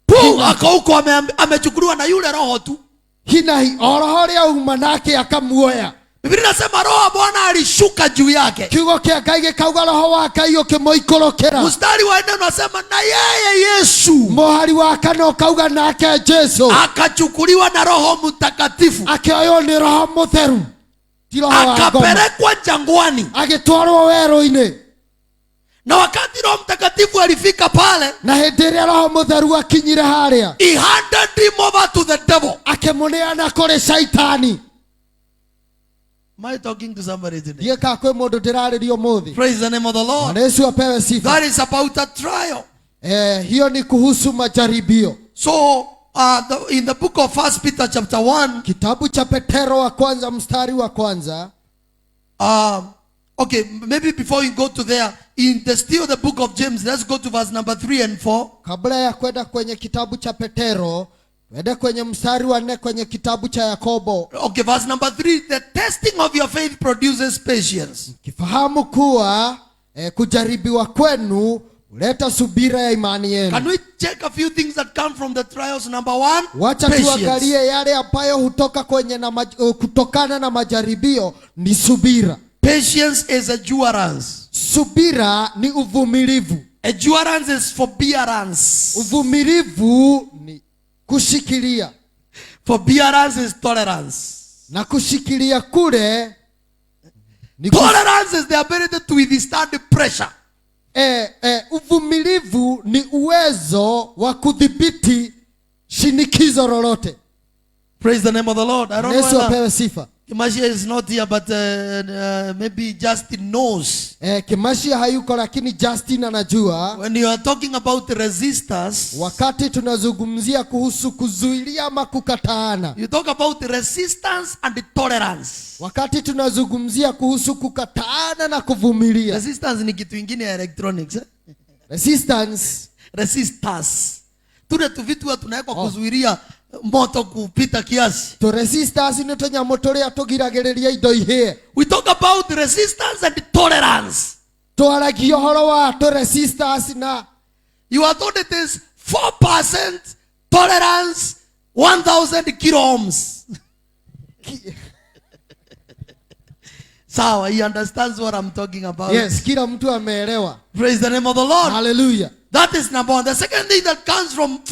Pu akauko amechukuliwa na yule roho tu. hina orohoria umanake akamuoya. Biblia inasema roho wa Bwana alishuka juu yake. Kiugo kia Ngai gikauga roho wa Ngai ukimoikorokera. Mstari wa 4 unasema na yeye Yesu Mohari wa kano kauga nake Jesu akachukuliwa na Roho Mtakatifu, akioyo ni Roho Mutheru, ti roho wa ngoma, akapelekwa jangwani. agitwarwo werũ-inĩ. Na wakati Roho Mtakatifu alifika pale, Na hĩndĩ ĩrĩa Roho Mutheru akinyire harĩa, he handed him over to the devil. akĩmũneana kũrĩ Shaitani. Am I talking to somebody today? Ndiĩ kana kwĩ mũndũ ndĩrarĩria ũmũthĩ. Praise the name of the Lord. Bwana Yesu apewe sifa. That is about a trial. Hiyo ni kuhusu majaribio. So in the book of 1 Peter chapter 1, Kitabu cha Petero wa kwanza mstari wa kwanza. okay, maybe before you go to there, in the book of James, let's go to verse number 3 and 4. Kabla ya kwenda kwenye kitabu cha Petero, twende kwenye mstari wa 4 kwenye kitabu cha Yakobo. Okay, verse number 3, the testing of your faith produces patience. Kifahamu kuwa kujaribiwa kwenu huleta subira ya imani yenu. Can we check a few things that come from the trials? Number 1, Wacha tuangalie yale ambayo hutoka kwenye kutokana na majaribio ni subira. Patience is endurance. Subira ni uvumilivu. Endurance is forbearance. Uvumilivu ni kushikilia. Forbearance is tolerance. Na kushikilia kule ni Tolerance is the ability to withstand the pressure. Uvumilivu ni uwezo wa kudhibiti shinikizo lolote. Praise the name of the Lord. I don't Yesu know. apewe sifa. Kimashia is not here, but maybe Justin knows. Kimashia hayuko lakini Justin anajua. When you are talking about resistance, Wakati tunazungumzia kuhusu kuzuilia ama kukataana. you talk about resistance and tolerance. Wakati tunazungumzia kuhusu kukataana na kuvumilia. Resistance ni kitu ingine ya electronics. Resistance. Tule tu vitu tunaweka kuzuilia moto kupita kiasi. To resistance ni tonyamo turia tugiragiriria indo ihie. We talk about resistance and tolerance. Twaragia horo wa to resistance na You are told it is 4% tolerance, 1000 kilo ohms. Sawa, he understands what I'm talking about. yes, kila mtu ameelewa. Praise the name of the Lord. Hallelujah. That is number 1. The second thing that comes from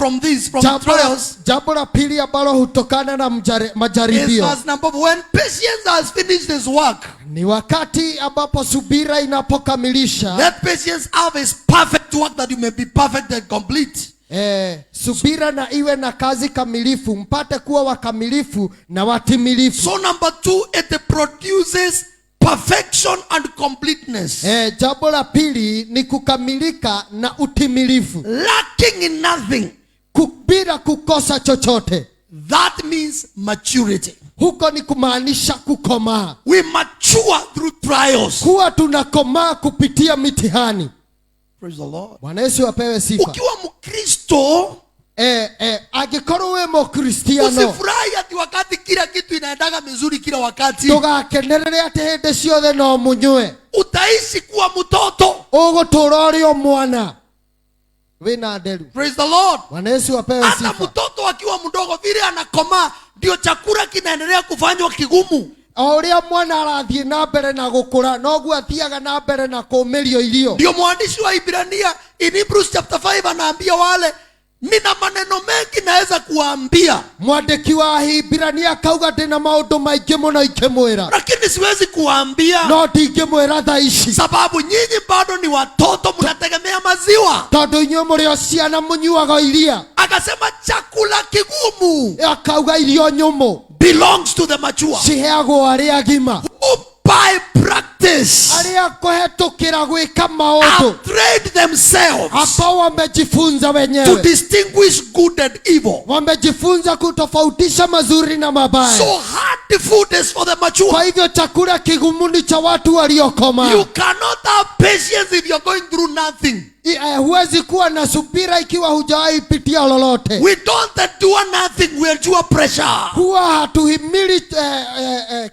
trials, Jambo la pili ambalo hutokana na is majaribio as number 1, when patience has finished his work. ni wakati ambapo subira inapokamilisha. Let patience have his perfect work, that you may be perfect and complete. Subira na iwe na kazi kamilifu, mpate kuwa wakamilifu na watimilifu. So number 2, it produces perfection and completeness. Jambo la pili ni kukamilika na utimilifu, Lacking in nothing. bila kukosa chochote. That means maturity. Huko ni kumaanisha kukomaa. We mature through trials. Kuwa tunakomaa kupitia mitihani. Praise the Lord. Bwana Yesu apewe sifa. Ukiwa Mkristo, agikorwo we Mukristiano, usifurahi ati wakati kila kitu inaendaga mizuri kila wakati. tugakenerere ati hindi ciothe no munywe. Utaishi kuwa mtoto. Ugutura uri o mwana wina nderu. Praise the Lord. Bwana Yesu apewe Hata sifa. mtoto akiwa mdogo vile anakomaa, ndio chakula kinaendelea kufanywa kigumu. O uria mwana arathie na mbere na gukura, noguo athiaga na mbere na kuumirio irio. Ndio mwandishi wa Ibrania in Hebrews chapter 5 anaambia wale, nina maneno mengi naweza kuambia. Mwandiki wa Hibirania akauga ndina maundu maingi muno ikimwira, Lakini siwezi kuambia no ndingimwira thaa ici, sababu nyinyi bado ni watoto, mnategemea maziwa. tondu inyuĩ mũrĩ o ciana mũnyuaga iria. Akasema chakula kigumu Akauga irio nyũmũ belongs to the mature, ciheagwo arĩa agima. who by practice ways aria kuhetukira gwika have maundu trained themselves ambao wamejifunza to wenyewe, distinguish good and evil. wamejifunza kutofautisha mazuri na mabaya. So hard food is for the mature. Kwa hivyo chakula kigumu ni cha watu waliokomaa. You cannot have patience if you're going through nothing. Huwezi kuwa na subira ikiwa hujawahi pitia lolote. We don't endure nothing, we endure pressure. Huwa hatuhimili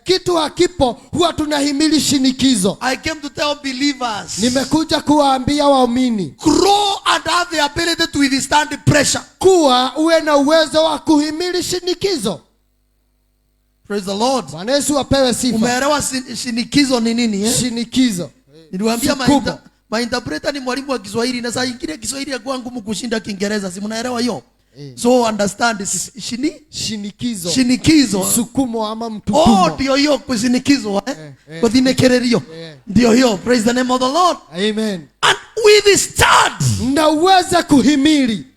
kitu hakipo, huwa tunahimili shinikizo. I came to tell believers, Nimekuja kuwaambia waumini grow and have the ability to withstand the pressure. kuwa uwe na uwezo wa kuhimili shinikizo. Praise the Lord. Bwana Yesu apewe sifa. Umeelewa shinikizo ni nini eh? Shinikizo. Niliwaambia Sukumo. interpreter ni mwalimu wa Kiswahili na saa nyingine Kiswahili yakuwa ngumu kushinda Kiingereza. Si mnaelewa hiyo? So understand this Shinikizo. shinikizo. Sukumo ama mtukumo. Ndio hiyo kushinikizo kuthinekererio. Ndio hiyo. Praise the name of the Lord. Amen. And withstand. Na uweze kuhimili.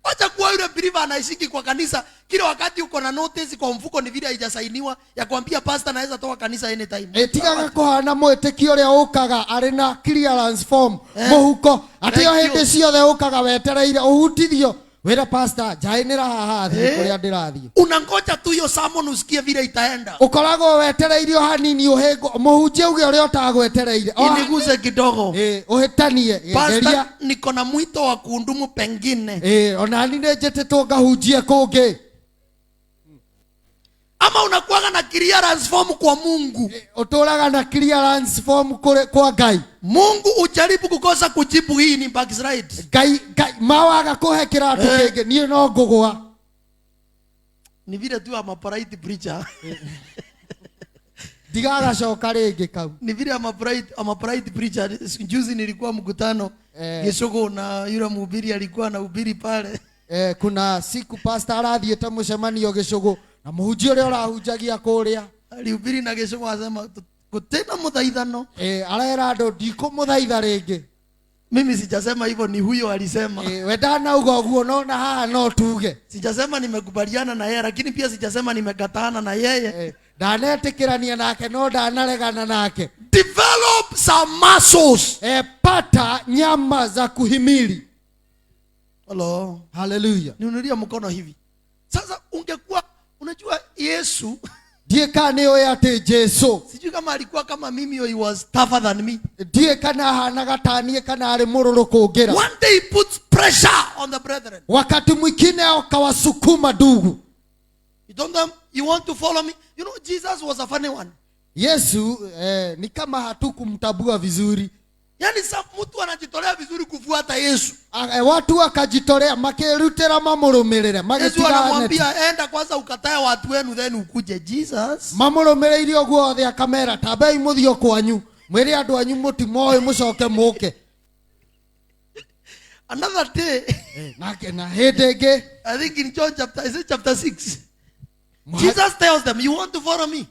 Wacha kuwa yule believer anaishiki kwa kanisa kila wakati uko na notice kwa mfuko ni vile haijasainiwa ya kuambia pastor anaweza toa kanisa anytime. Tigaga kuhana mwetekio ria ukaga ari na clearance form muhuko atio hindi ciothe ukaga wetereire uhutithio wira pastor jainira haha thi kuria ndirathie. Unangoja tu hiyo sermon usikie vile itaenda. Ukoragwo wetereirio hanini uhengo muhunjie uge uria utagwetereire Iniguze kidogo. uhitanie Pastor niko na mwito wa kuundumu pengine. ona ni njetetwo ngahunjie kungi. Ama unakuwa na clearance form kwa Mungu. Uturaga na clearance form kwa Ngai. Mungu ujaribu kukosa kujibu hii ni backslide. Ngai mawaga kuhe kiratu kingi nie no ngugwa. Ni vile tu ama polite preacher. Digaga coka ringi kau. Ni vile ama polite preacher. Juzi nilikuwa mkutano Geshogo na yule mhubiri alikuwa anahubiri pale. Kuna siku pastor arathiete mucemanio Geshogo na muhunjia uria urahunjagia kuria alihubiri na Geshogo asema kutena muthaithano. Arera ndo ndikumuthaitha ringi. Mimi sijasema hivyo, ni huyo alisema. We ndanauga uguo no na haha no tuge. Sijasema nimekubaliana na yeye, lakini pia sijasema nimekatana na yeye. Ndanetikirania nake no ndanaregana nake. Develop some muscles. Pata nyama za kuhimili. Hello. Hallelujah. Niunulia mkono hivi. Sasa ungekuwa unajua Yesu die kane oya ate Jesu. Sijui kama alikuwa kama mimi or he was tougher than me. Die kana hanaga tanie kana ari mururuku ngira. One day he puts pressure on the brethren. Wakati mwingine akawasukuma ndugu. You told them you want to follow me. You know Jesus was a funny one. Yesu ni kama hatukumtabua vizuri. Yani mtu anajitolea vizuri kufuata Yesu. Watu wakajitolea makerutera mamurumirire Yesu anamwambia enda kwanza ukatae watu wenu then ukuje. Jesus mamurumireirio guothe akamera tabei muthio kwanyu mwire andu anyu mutimoe mucoke muke. Another day na hidenge I think in John chapter 6 Jesus tells them you want to follow me.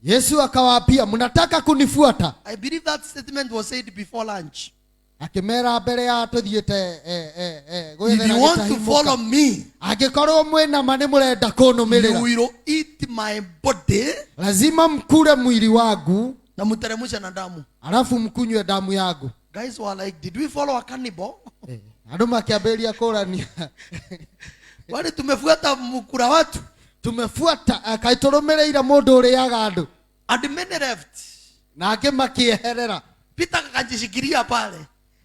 Yesu akawaambia mnataka kunifuata. I believe that statement was said before lunch. Akimera mbere ya tuthiete if you want to follow me, agikorwo mwena mane murenda kunumirira, you will eat my body, lazima mkule mwili wangu na mteremusha na damu, alafu mkunywe damu yangu. Guys were like, did we follow a cannibal? Andu makiambiria kurania wale tumefuata mkura watu, tumefuata kaiturumireira mundu uriaga andu. And many left. Na angi makieherera. Peter akajishikilia pale,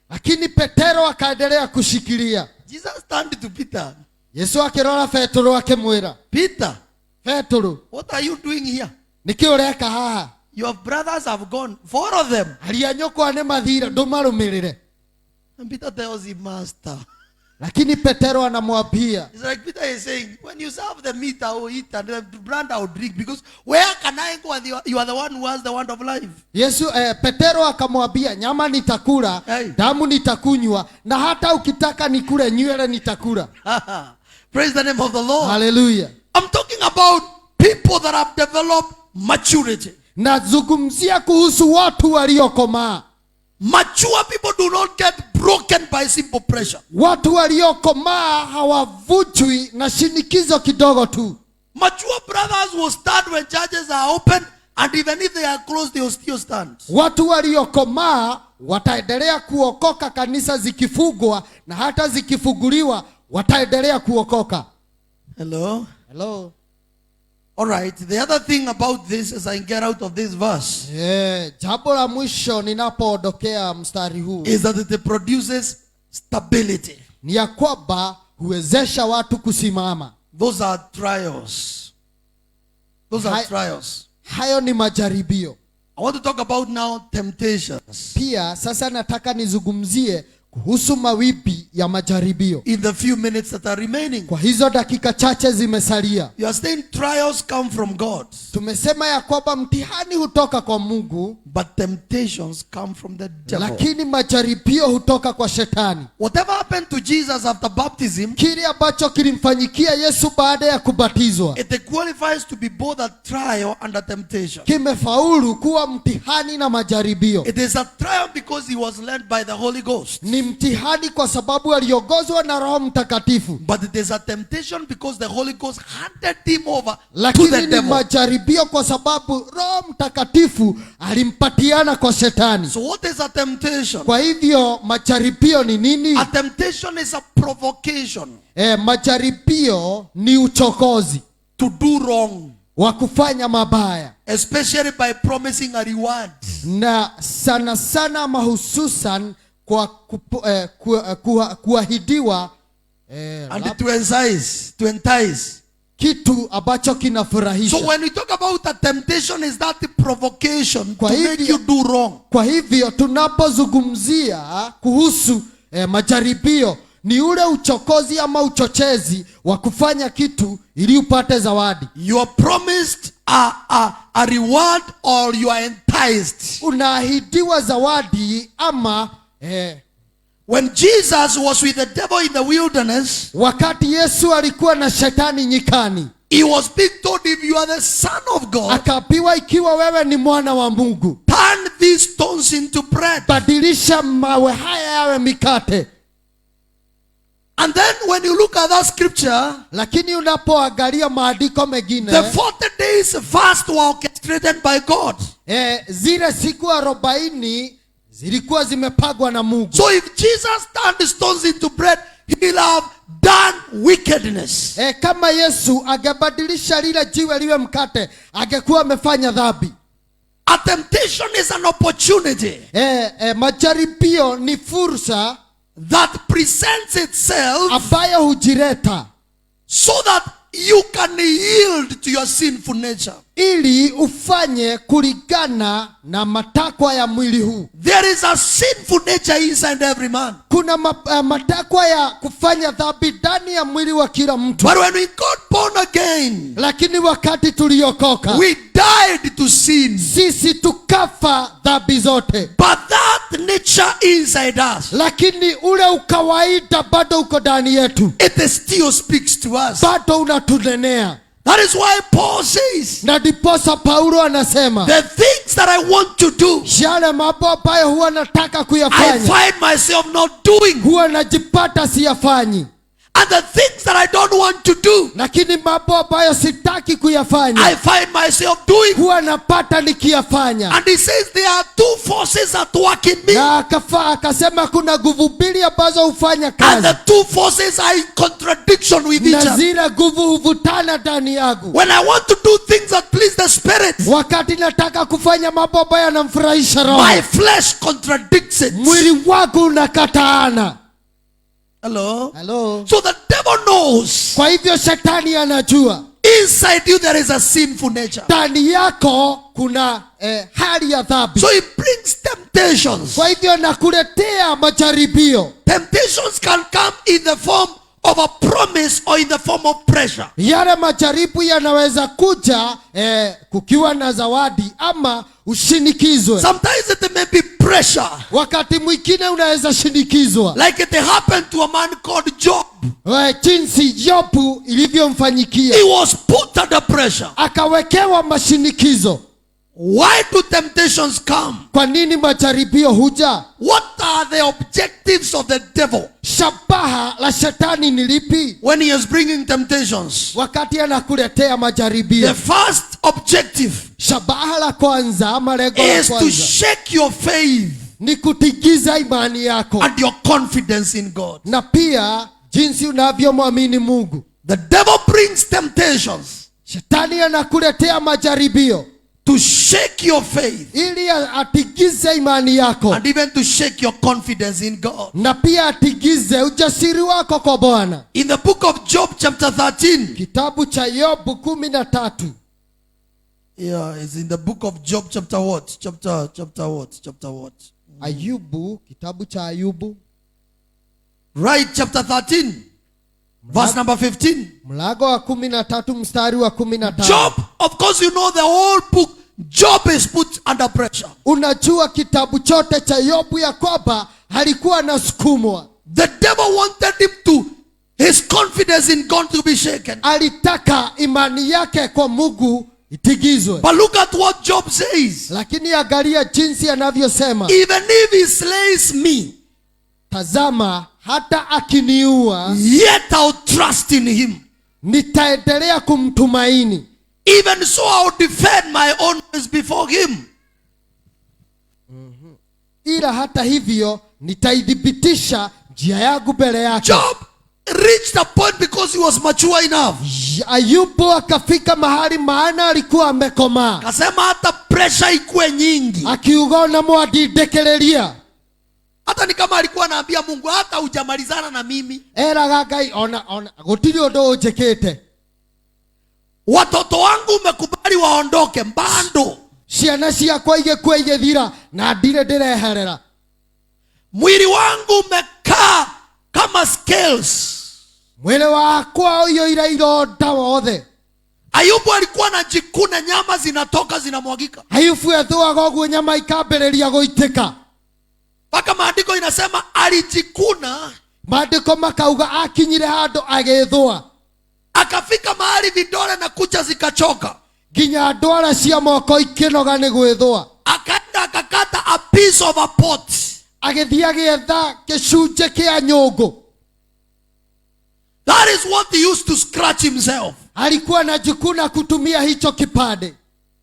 lakini Petero akaendelea kushikilia. Jesus turned to Peter. Yesu akirora Petero akimwira, Peter, Petero, what are you doing here? Niki ureka haha? Your brothers have gone, follow them. Aria nyoko ane mathira ndumarumirire. And Peter tells him, Master. Lakini Petero anamwambia, it's like Peter is saying, when you serve the meat I will eat and the blood I will drink, because where can I go? You are the one who has the word of life. Yesu Petero akamwambia, nyama nitakula, damu nitakunywa, na hata ukitaka nikule nywele nitakula. Praise the name of the Lord. Hallelujah. I'm talking about people that have developed maturity. Nazungumzia kuhusu watu waliokomaa. Mature people do not get broken by simple pressure. Watu waliokomaa hawavunjwi na shinikizo kidogo tu. Mature brothers will start when churches are open. And even if they are close, they will still stand. Watu waliokomaa wataendelea kuokoka, kanisa zikifungwa na hata zikifunguliwa wataendelea kuokoka. Hello? Hello. All right. The other thing about this as I get out of this verse Jambo la mwisho ninapoondokea mstari huu is that it produces stability. ni ya kwamba huwezesha watu kusimama. Those are trials. Those are Hi- trials. Hayo ni majaribio. I want to talk about now temptations. Pia sasa nataka nizungumzie kuhusu mawimbi ya majaribio. In the few minutes that are remaining, Kwa hizo dakika chache zimesalia, you are saying trials come from God, tumesema ya kwamba mtihani hutoka kwa Mungu, but temptations come from the devil. lakini majaribio hutoka kwa shetani. Whatever happened to Jesus after baptism, Kile ambacho kilimfanyikia Yesu baada ya kubatizwa it qualifies to be both a trial and a temptation. kimefaulu kuwa mtihani na majaribio. It is a trial because he was led by the Holy Ghost, Ni mtihani kwa sababu aliongozwa na Roho Mtakatifu, but it is a temptation because the Holy Ghost handed him over to lakini the ni devil. majaribio kwa sababu Roho Mtakatifu alimpatiana kwa shetani. So what is a temptation? Kwa hivyo majaribio ni nini? A temptation is a provocation Majaribio ni uchokozi to do wrong, wa kufanya mabaya, especially by promising a reward. na sana sana mahususan kwa kuahidiwa And to entice. kitu ambacho kinafurahisha. So when we talk about a temptation, is that the provocation Kwa to hivyo- make you do wrong. Kwa hivyo tunapozungumzia kuhusu majaribio ni ule uchokozi ama uchochezi wa kufanya kitu ili upate zawadi. You are promised a reward or you are enticed. Unaahidiwa zawadi ama When Jesus was with the devil in the wilderness, wakati Yesu alikuwa na shetani nyikani, he was being told, if you are the Son of God, akaambiwa ikiwa wewe ni mwana wa Mungu, turn these stones into bread. badilisha mawe haya yawe mikate. And then when you look at that scripture, Lakini unapoangalia maandiko mengine, the 40 days fast were orchestrated by God. zile siku 40 zilikuwa zimepagwa na Mungu. So if Jesus turned stones into bread, he'll have done wickedness. Kama Yesu angebadilisha lile jiwe liwe mkate, angekuwa amefanya dhambi. A temptation is an opportunity Majaribio ni fursa that presents itself ambayo hujireta so that you can yield to your sinful nature. ili ufanye kulingana na matakwa ya mwili huu. There is a sinful nature inside every man. Kuna matakwa ya kufanya dhambi ndani ya mwili wa kila mtu. But when we got born again, Lakini wakati tuliokoka, we died to sin. sisi tukafa dhambi zote. But that nature inside us, Lakini ule ukawaida bado uko ndani yetu, it still speaks to us. bado unatunenea. That is why Paul says, Na ndiposa Paulo anasema, the things that I want to do, yale mambo ambayo huwa nataka I kuyafanya find myself not doing. huwa najipata siyafanyi, And the things that I don't want to do, lakini mambo ambayo sitaki kuyafanya I find myself doing. huwa napata nikiyafanya. And he says there are two forces at work in me. Na akasema kuna nguvu mbili ambazo hufanya And kazi, the two forces are in contradiction with each na other. zile nguvu huvutana ndani yangu. When I want to do things that please the Spirit, Wakati nataka kufanya mambo ambayo yanamfurahisha my Roho, flesh contradicts it. mwili wangu unakataana. Hello? Hello. So the devil knows Kwa hivyo shetani anajua inside you there is a sinful nature. ndani yako kuna hali ya dhambi. So he brings temptations. Kwa hivyo nakuletea majaribio. Temptations can come in the form of a promise or in the form of pressure. Yale majaribu yanaweza kuja kukiwa na zawadi ama ushinikizwe. Sometimes it may be pressure. Wakati mwingine unaweza shinikizwa, Like it happened to a man called Job. jinsi Jobu ilivyomfanyikia. He was put under pressure. Akawekewa mashinikizo. Why do temptations come? Kwa nini majaribio huja? What are the objectives of the devil Shabaha la shetani ni lipi when he is bringing temptations? wakati anakuletea majaribio? The first objective Shabaha la kwanza ama lengo la is to kwanza shake your faith ni kutigiza imani yako and your confidence in God. na pia jinsi unavyomwamini Mungu. The devil brings temptations Shetani anakuletea majaribio to shake your faith ili atigize imani yako and even to shake your confidence in God. na pia atigize ujasiri wako kwa Bwana. In the book of Job chapter 13, Kitabu cha Yobu 13. yeah, it's in the book of Job chapter what? Chapter what? Ayubu, kitabu cha Ayubu Right, chapter 13, verse number 15. mlango wa 13 mstari wa 15. Job, of course you know the whole book, Job is put under pressure. Unajua kitabu chote cha Yobu ya kwamba alikuwa anasukumwa. The devil wanted him to, his confidence in God to be shaken. Alitaka imani yake kwa Mungu itigizwe. But look at what Job says. Lakini angalia jinsi anavyosema. Even if he slays me, Tazama hata akiniua yet I'll trust in him. nitaendelea kumtumaini. Even so I'll defend my own ways before him. Ila hata hivyo nitaidhibitisha njia yangu mbele yake. Job reached a point because he was mature enough. Ayubu akafika mahali maana alikuwa amekomaa. Kasema hata pressure ikuwe nyingi. Akiugona mwadidekeleria. Hata ni kama alikuwa anaambia Mungu hata hujamalizana na mimi. Era gai ona gutiri undu unjikite. Watoto wangu umekubali waondoke mbando. Ciana ciakwa igikuwa igithira na ndire ndireherera. Mwili wangu umekaa kama scales. Mwili wakwa uyo ira ironda wothe. Ayubu alikuwa anajikuna, nyama zinatoka zinamwagika. Ayubu ethwaga uguo nyama ikambĩrĩria gũitĩka. Mpaka maandiko inasema alijikuna. Maandiko makauga akinyire handũ agĩthwa. Akafika mahali vidole na kucha zikachoka. Nginya ndwara cia moko ikĩnoga nĩ gwĩthwa. Akaenda akakata a piece of a pot. Agĩthiĩ agĩetha gĩcunjĩ kĩa nyũngũ. That is what he used to scratch himself. Alikuwa anajikuna kutumia hicho kipande.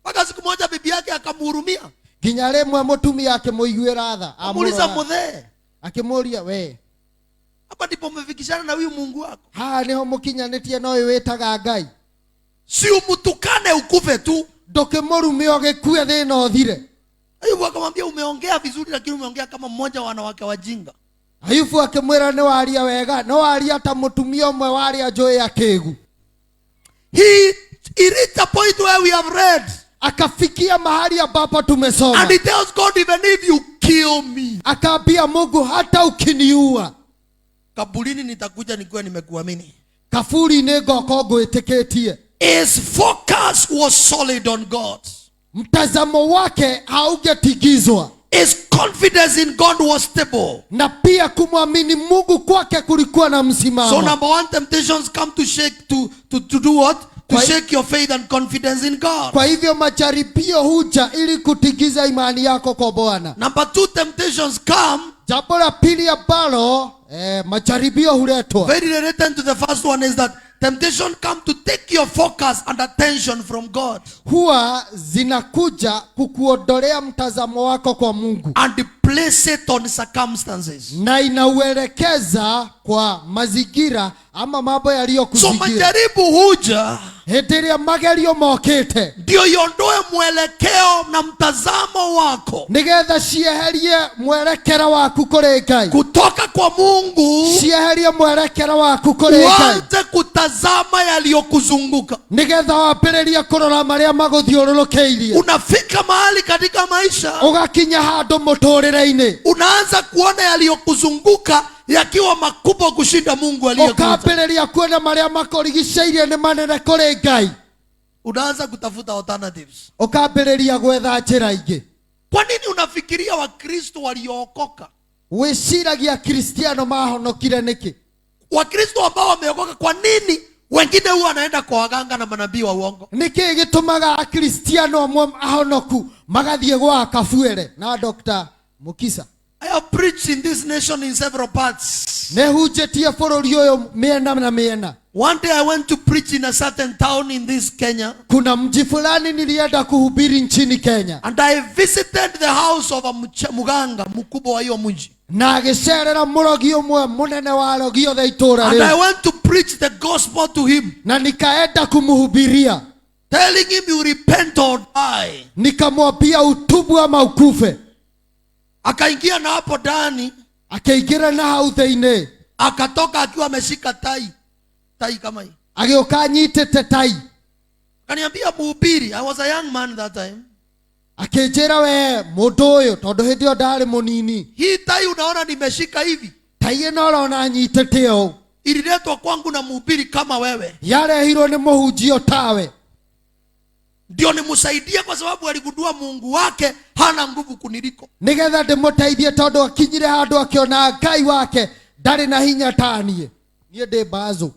Mpaka siku moja bibi yake akamhurumia. Nginya rĩmwe mũtumia akĩmũiguĩra tha. Amuuliza muthe, Akĩmũria we, hapa ndipo umefikishana na huyu Mungu wako? haha nĩho mũkinyanĩtie na ũyũ wĩtaga Ngai. Si umutukane ukufe tu. Ndũkĩmũrume ũgĩkue thĩna ũthire. Ayubu akamwambia umeongea vizuri lakini umeongea kama mmoja wa wanawake wajinga. Ayubu akĩmwĩra nĩ waria wega, no waria ta mũtumia ũmwe waria njũĩ akĩgu. He reached a point where we have read. Akafikia mahali ambapo tumesoma. And he tells God, even if you kill me, Akaambia Mungu hata ukiniua, kaburini nitakuja nikiwa nimekuamini. kaburi-inĩ ngoka ngwĩtĩkĩtie. His focus was solid on God. Mtazamo wake haugetigizwa. His confidence in God was stable. Na pia kumwamini Mungu kwake kulikuwa na msimamo. So number one, temptations come to shake, to do what? To shake your faith and confidence in God. Kwa hivyo majaribio huja ili kutigiza imani yako kwa Bwana. Number two, temptations come. Jambo la pili ambalo majaribio huletwa, Very related to the first one, is that temptation come to take your focus and attention from God huwa zinakuja kukuondolea mtazamo wako kwa Mungu and place it on circumstances. na inauelekeza kwa mazingira ama mambo So yaliyokuzingira. majaribu huja Hĩndĩ ĩrĩa magerio mokĩte, ndio iondoe mwelekeo na mtazamo wako nigetha cieherie mwerekera waku kũrĩ Ngai. kutoka kwa Mungu, Cieherie mwerekera waku kũrĩ Ngai, uanze kutazama yaliyokuzunguka. nigetha wambĩrĩrie kũrora marĩa magũthiũrũrũkĩirie. Unafika mahali katika maisha Ũgakinya handũ mũtũrĩre-inĩ, unaanza kuona yaliyokuzunguka yakiwa makubwa kushinda Mungu aliyekuita. ũkambĩrĩria kuona marĩa makũrigicĩirie nĩ manene kũrĩ Ngai. Unaanza kutafuta alternatives. Ũkambĩrĩria gwetha njĩra ingĩ. Kwa nini unafikiria Wakristo waliookoka, Wĩciragia Kristiano mahonokire nĩkĩ? Wakristo ambao wameokoka, kwa nini wengine huwa wanaenda kwa waganga na manabii wa uongo? Nĩkĩ gĩtũmaga Akristiano amwe ahonoku magathiĩ gwa Kabuere na Dr. Mukisa? I have preached in this nation in several parts. Nehunjĩtie bũrũri ũyũ mĩena na mĩena. One day I went to preach in a certain town in this Kenya. Kuna mji fulani nilienda kuhubiri nchini Kenya. And I visited the house of a muganga, mkubwa wa hiyo mji. Na agĩcerera mũrogi ũmwe mũnene wa arogi othe itũũra And I rĩu. went to preach the gospel to him, Na nikaenda kumhubiria. telling him you repent or die. Nikamwambia utubu ama ukufe. Akaingia na hapo ndani, Akaingira na hau thĩinĩ. akatoka akiwa ameshika tai kama hii. Agĩũka anyitĩte tai. Akaniambia mhubiri, I was a young man that time. Akĩnjĩra we mũndũ ũyũ tondũ hĩndĩ ĩyo ndarĩ mũnini. Hii tai unaona nimeshika hivi, Tai ĩno ũrona anyitĩte ũũ. ililetwa kwangu na mhubiri kama wewe. Yarehirwo nĩ mũhunjio tawe. Ndio nimsaidie kwa sababu aligundua Mungu wake hana nguvu kuniliko. Nigetha ndĩmũteithie tondũ akinyire handũ akĩona Ngai wake ndarĩ na hinya ta niĩ. Niĩ ndĩ mbazo.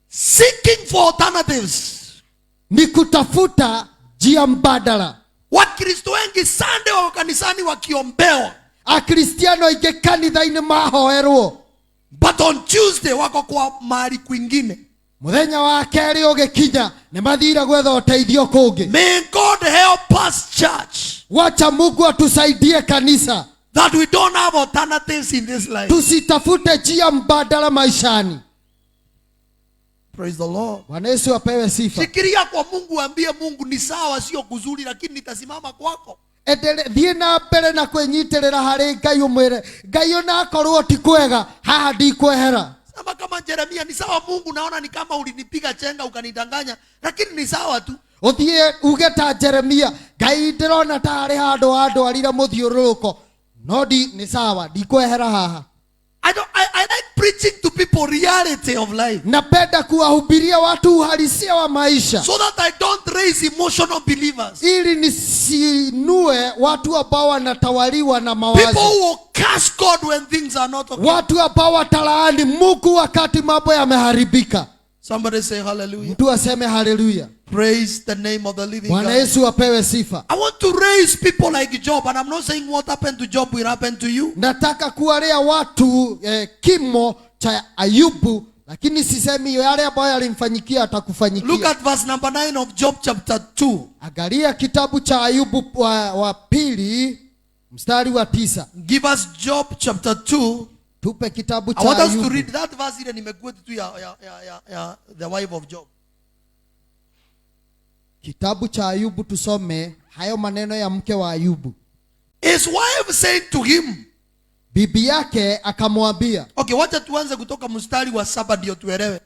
Seeking for alternatives. Ni kutafuta njia mbadala. Wakristo wengi Sunday wa kanisani wakiombewa, Akristiano aingĩ kanitha-inĩ mahoerwo. but on Tuesday wako kwa mahali kwingine. Mũthenya wa kerĩ ũgĩkinya nĩ mathire gwetha ũteithio kũngĩ. May God help us, church, Wacha Mungu atusaidie kanisa. that we don't have alternatives in this life. Tusitafute njia mbadala maishani. Praise the Lord. Bwana Yesu apewe sifa. Fikiria kwa Mungu, ambie Mungu ni sawa, sio kuzuri, lakini nitasimama kwako. Thiĩ na mbere na kwĩnyitĩrĩra harĩ Ngai ũmwĩre Ngai ona akorwo ti kwega haha ndikwehera. Sema kama Jeremia, ni sawa Mungu, naona ni kama ulinipiga chenga ukanidanganya, lakini ni sawa tu. Ũthiĩ uge ta Jeremia, Ngai ndĩrona ta harĩ handũ handwarire mũthiũrũrũko no nĩ sawa ndikwehera haha. I like preaching to people reality of life, Napenda kuwahubiria watu uhalisia wa maisha so that I don't raise emotional believers. ili nisinue watu ambao wanatawaliwa na People mawazo. who will curse God when things are not okay. Watu ambao watalaani Mungu wakati mambo yameharibika. Somebody say hallelujah. Mtu aseme haleluya. Praise the name of the living Bwana God. Yesu apewe sifa. I want to raise people like Job, and I'm not saying what happened to Job will happen to you. Nataka kuwalea watu kimo cha Ayubu, lakini sisemi yale ambayo yalimfanyikia Look atakufanyikia. at verse number 9 of Job chapter 2. Angalia kitabu cha Ayubu wa pili mstari wa 9. Give us Job chapter 2. Tupe kitabu I cha want us to Ayubu. read that verse ile nimekuwa tu ya the wife of Job. Kitabu cha Ayubu tusome hayo maneno ya mke wa Ayubu. His wife said to him, Bibi yake akamwambia. okay, wacha tuanze kutoka mstari wa 7 ndio tuelewe.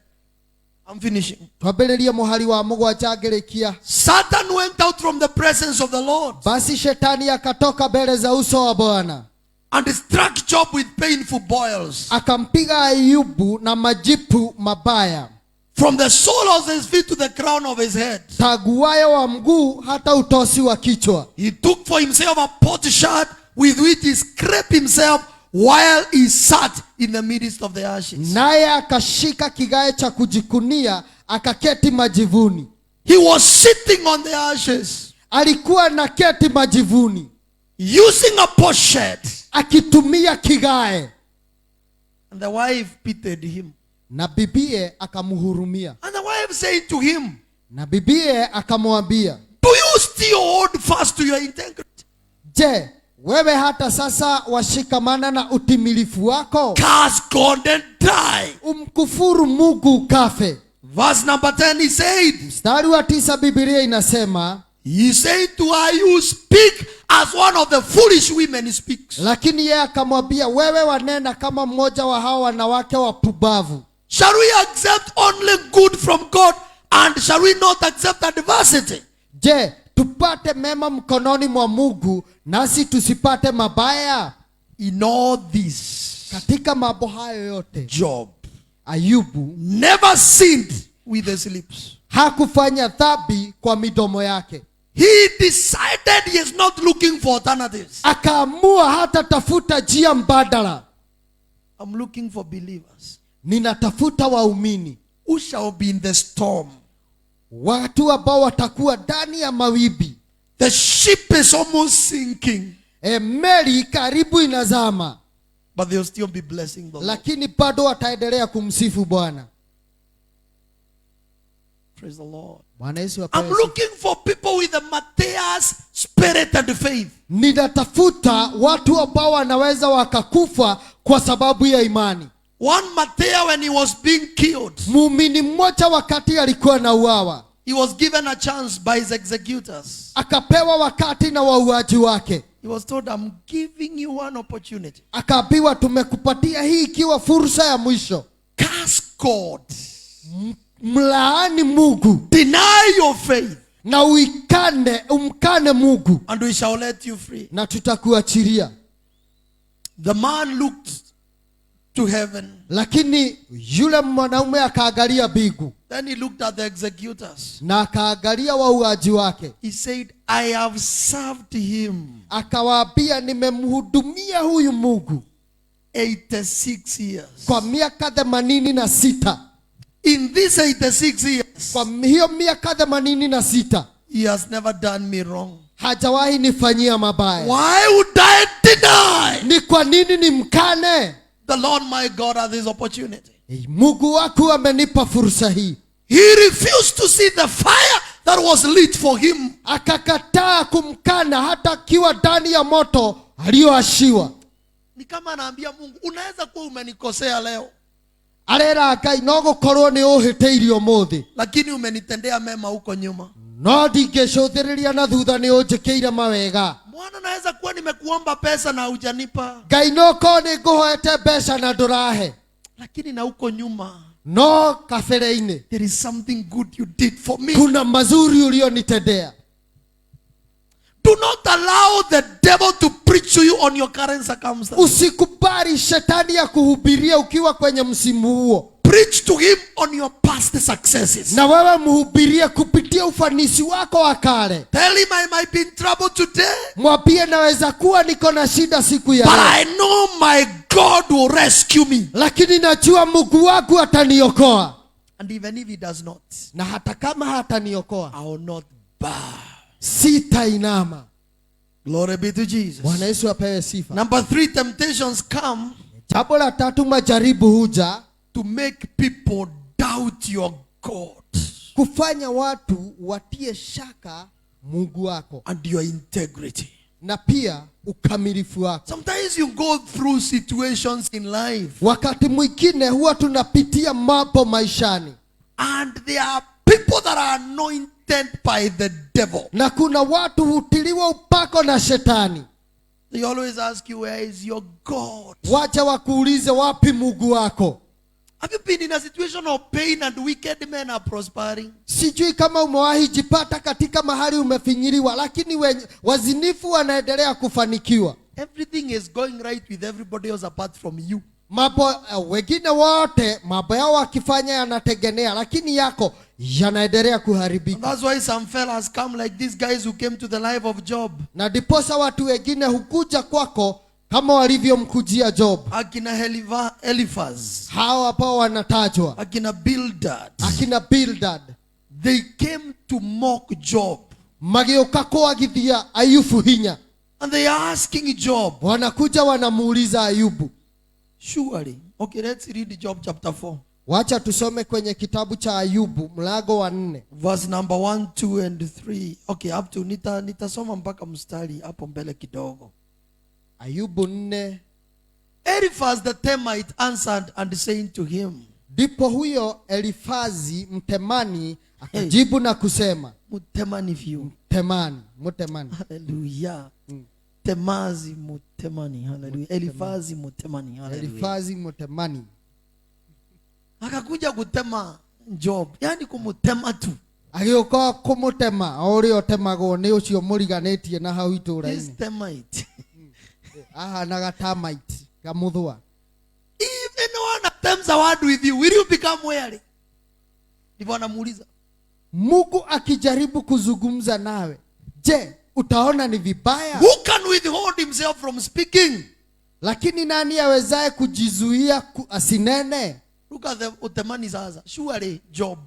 I'm finishing. Twambĩrĩrie mũhari wa mũgwanja ngĩrĩkia. Satan went out from the presence of the Lord Basi shetani akatoka mbele za uso wa Bwana. and struck Job with painful boils. Akampiga Ayubu na majipu mabaya. From the sole of his feet to the crown of his head. Taguwayo wa mguu hata utosi wa kichwa. He took for himself a potsherd with which he scraped himself while he sat in the midst of the ashes. Naye akashika kigae cha kujikunia akaketi majivuni. He was sitting on the ashes, Alikuwa na keti majivuni using a potsherd. akitumia kigae. And the wife pitied him. Na bibie akamhurumia. And the wife said to him, Na bibie akamwambia, do you still hold fast to your integrity? je, wewe hata sasa washikamana na utimilifu wako? Curse God and die. Umkufuru Mungu ukafe. Verse number 10, he said, Mstari wa 9 Biblia inasema, he said to her, you speak as one of the foolish women speaks. lakini yeye akamwambia, wewe wanena kama mmoja wa hao wanawake wapumbavu. Shall we accept only good from God, and shall we not accept adversity? Je, tupate mema mkononi mwa Mungu nasi tusipate mabaya? In all this, Katika mambo hayo yote Job Ayubu never sinned with his lips. hakufanya dhambi kwa midomo yake. He decided he is not looking for alternatives. Akaamua hata tafuta njia mbadala. I'm looking for believers Ninatafuta waumini, who shall be in the storm. watu ambao watakuwa ndani ya mawimbi. The ship is almost sinking. meli karibu inazama, but they'll still be blessing the Lord. lakini bado wataendelea kumsifu Bwana. Praise the Lord. Bwana Yesu I'm apewe sifa. looking for people with the Matthias spirit and faith. Ninatafuta watu ambao wanaweza wakakufa kwa sababu ya imani. One Matthias, when he was being killed, Muumini mmoja wakati alikuwa na uawa, he was given a chance by his executors. akapewa wakati na wauaji wake. He was told, I'm giving you one opportunity. Akaambiwa, tumekupatia hii ikiwa fursa ya mwisho. Curse God. Mlaani Mungu Deny your faith. na umkane Mungu, And we shall let you free. na tutakuachilia. The man looked to heaven. Lakini yule mwanaume akaangalia mbingu, Then he looked at the executors. na akaangalia wauaji wake. He said, I have served him Akawaambia, nimemhudumia huyu Mungu 86 years. kwa miaka 86. In these 86 years, Kwa hiyo miaka 86 he has never done me wrong. hajawahi nifanyia mabaya. Why would I deny? Ni kwa nini nimkane? The Lord my God had this opportunity. Mungu wako amenipa fursa hii. He refused to see the fire that was lit for him. Akakataa kumkana hata akiwa ndani ya moto aliyoashiwa. Ni kama anaambia Mungu, unaweza kuwa umenikosea leo, Arera Ngai, no gukorwo ni uhiteirio muthi, lakini umenitendea mema huko nyuma. no ndingĩcũthĩrĩria na thutha nĩ ũnjĩkĩire mawega. Bwana, naweza kuwa nimekuomba pesa na hujanipa, Ngai, no korwo nĩ ngũhoete mbeca na ndũrahe, lakini na huko nyuma no kabere-inĩ there is something good you did for me. kuna mazuri ulionitendea. Do not allow the devil to preach to you on your current circumstances. Usikubali shetani ya kuhubiria ukiwa kwenye msimu huo. Preach to him on your past successes. Na wewe mhubirie kupitia ufanisi wako wa kale. Tell him, I might be in trouble today, Mwambie, naweza kuwa niko na shida siku ya but leo, I know my God will rescue me. lakini najua Mungu wangu ataniokoa. And even if he does not, Na hata kama hataniokoa, I will not bow. sitainama. Glory be to Jesus. Bwana Yesu apewe sifa. Number 3, temptations come Jambo la tatu, majaribu huja to make people doubt your God kufanya watu watie shaka Mungu wako and your integrity. na pia ukamilifu wako. Sometimes you go through situations in life Wakati mwingine huwa tunapitia mambo maishani, and there are people that are anointed by the devil. na kuna watu hutiliwa upako na shetani. They always ask you, where is your God? Wacha wakuulize, wapi Mungu wako? Have you been in a situation of pain and wicked men are prospering? Sijui kama umewahi jipata katika mahali umefinyiliwa, lakini wazinifu wanaendelea kufanikiwa. Everything is going right with everybody else apart from you. Mambo wengine wote mambo yao wakifanya yanategemea, lakini yako yanaendelea And kuharibika. that's why some fellas come like these guys who came to the life of Job. Na diposa watu wengine hukuja kwako kama walivyomkujia Job. Akina Eliphaz, Hawa hapa wanatajwa, akina Bildad. akina Bildad. They came to mock Job. Mageuka kuagithia Ayubu hinya. And they are asking Job, Wanakuja wanamuuliza Ayubu. surely. Okay, let's read Job chapter 4. Wacha tusome kwenye kitabu cha Ayubu mlango wa 4. Verse number 1, 2 and 3. Okay, up to nitasoma mpaka mstari hapo mbele kidogo. Ayubu 4. Eliphaz the Temite answered and saying to him, Ndipo huyo Elifazi Mtemani akajibu na kusema, Mutemani view. Mutemani. Hallelujah. Temazi Mutemani. Hallelujah. Elifazi Mutemani. Hallelujah. Elifazi Mutemani. Akakuja kutema Job. Yani kumutema tu. Agĩũka kũmũtema o ũrĩa ũtemagwo nĩ ũcio mũriganĩtie na hau This itũũra-inĩ. Temite. Ahanaga termite kamũthũa. If anyone attempts a word with you, will you become wary? Ndivyo anamuuliza. Mungu akijaribu kuzungumza nawe, je, utaona ni vibaya? Who can withhold himself from speaking? Lakini nani awezaye kujizuia asinene? Look at the utemani sasa. Surely Job,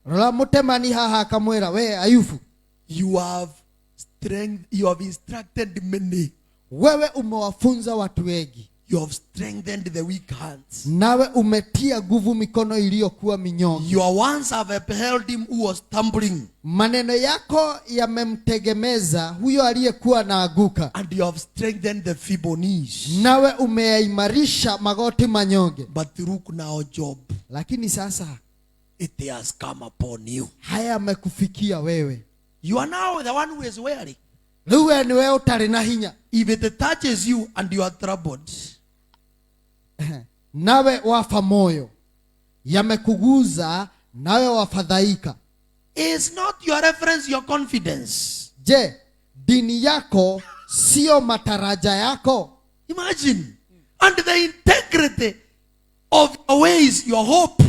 Rora Mutemani haha akamwĩra, we Ayubu, you have strength, you have instructed many Wewe umewafunza watu wengi, You have strengthened the weak hands. nawe umetia nguvu mikono iliyokuwa minyonge. Your ones have upheld him who was stumbling, Maneno yako yamemtegemeza huyo aliyekuwa naaguka, and you have strengthened the feeble knees. nawe umeyaimarisha magoti manyonge. But look now, Job, Lakini sasa it has come upon you. haya yamekufikia wewe. You are now the one who is weary. Rĩu we niwe ũtarĩ na hinya, If it touches you and you are troubled, nawe wafa moyo, yamekuguza nawe wafadhaika. is not your reference your confidence? Je, dini yako sio mataraja yako? Imagine. And the integrity of your ways, your hope.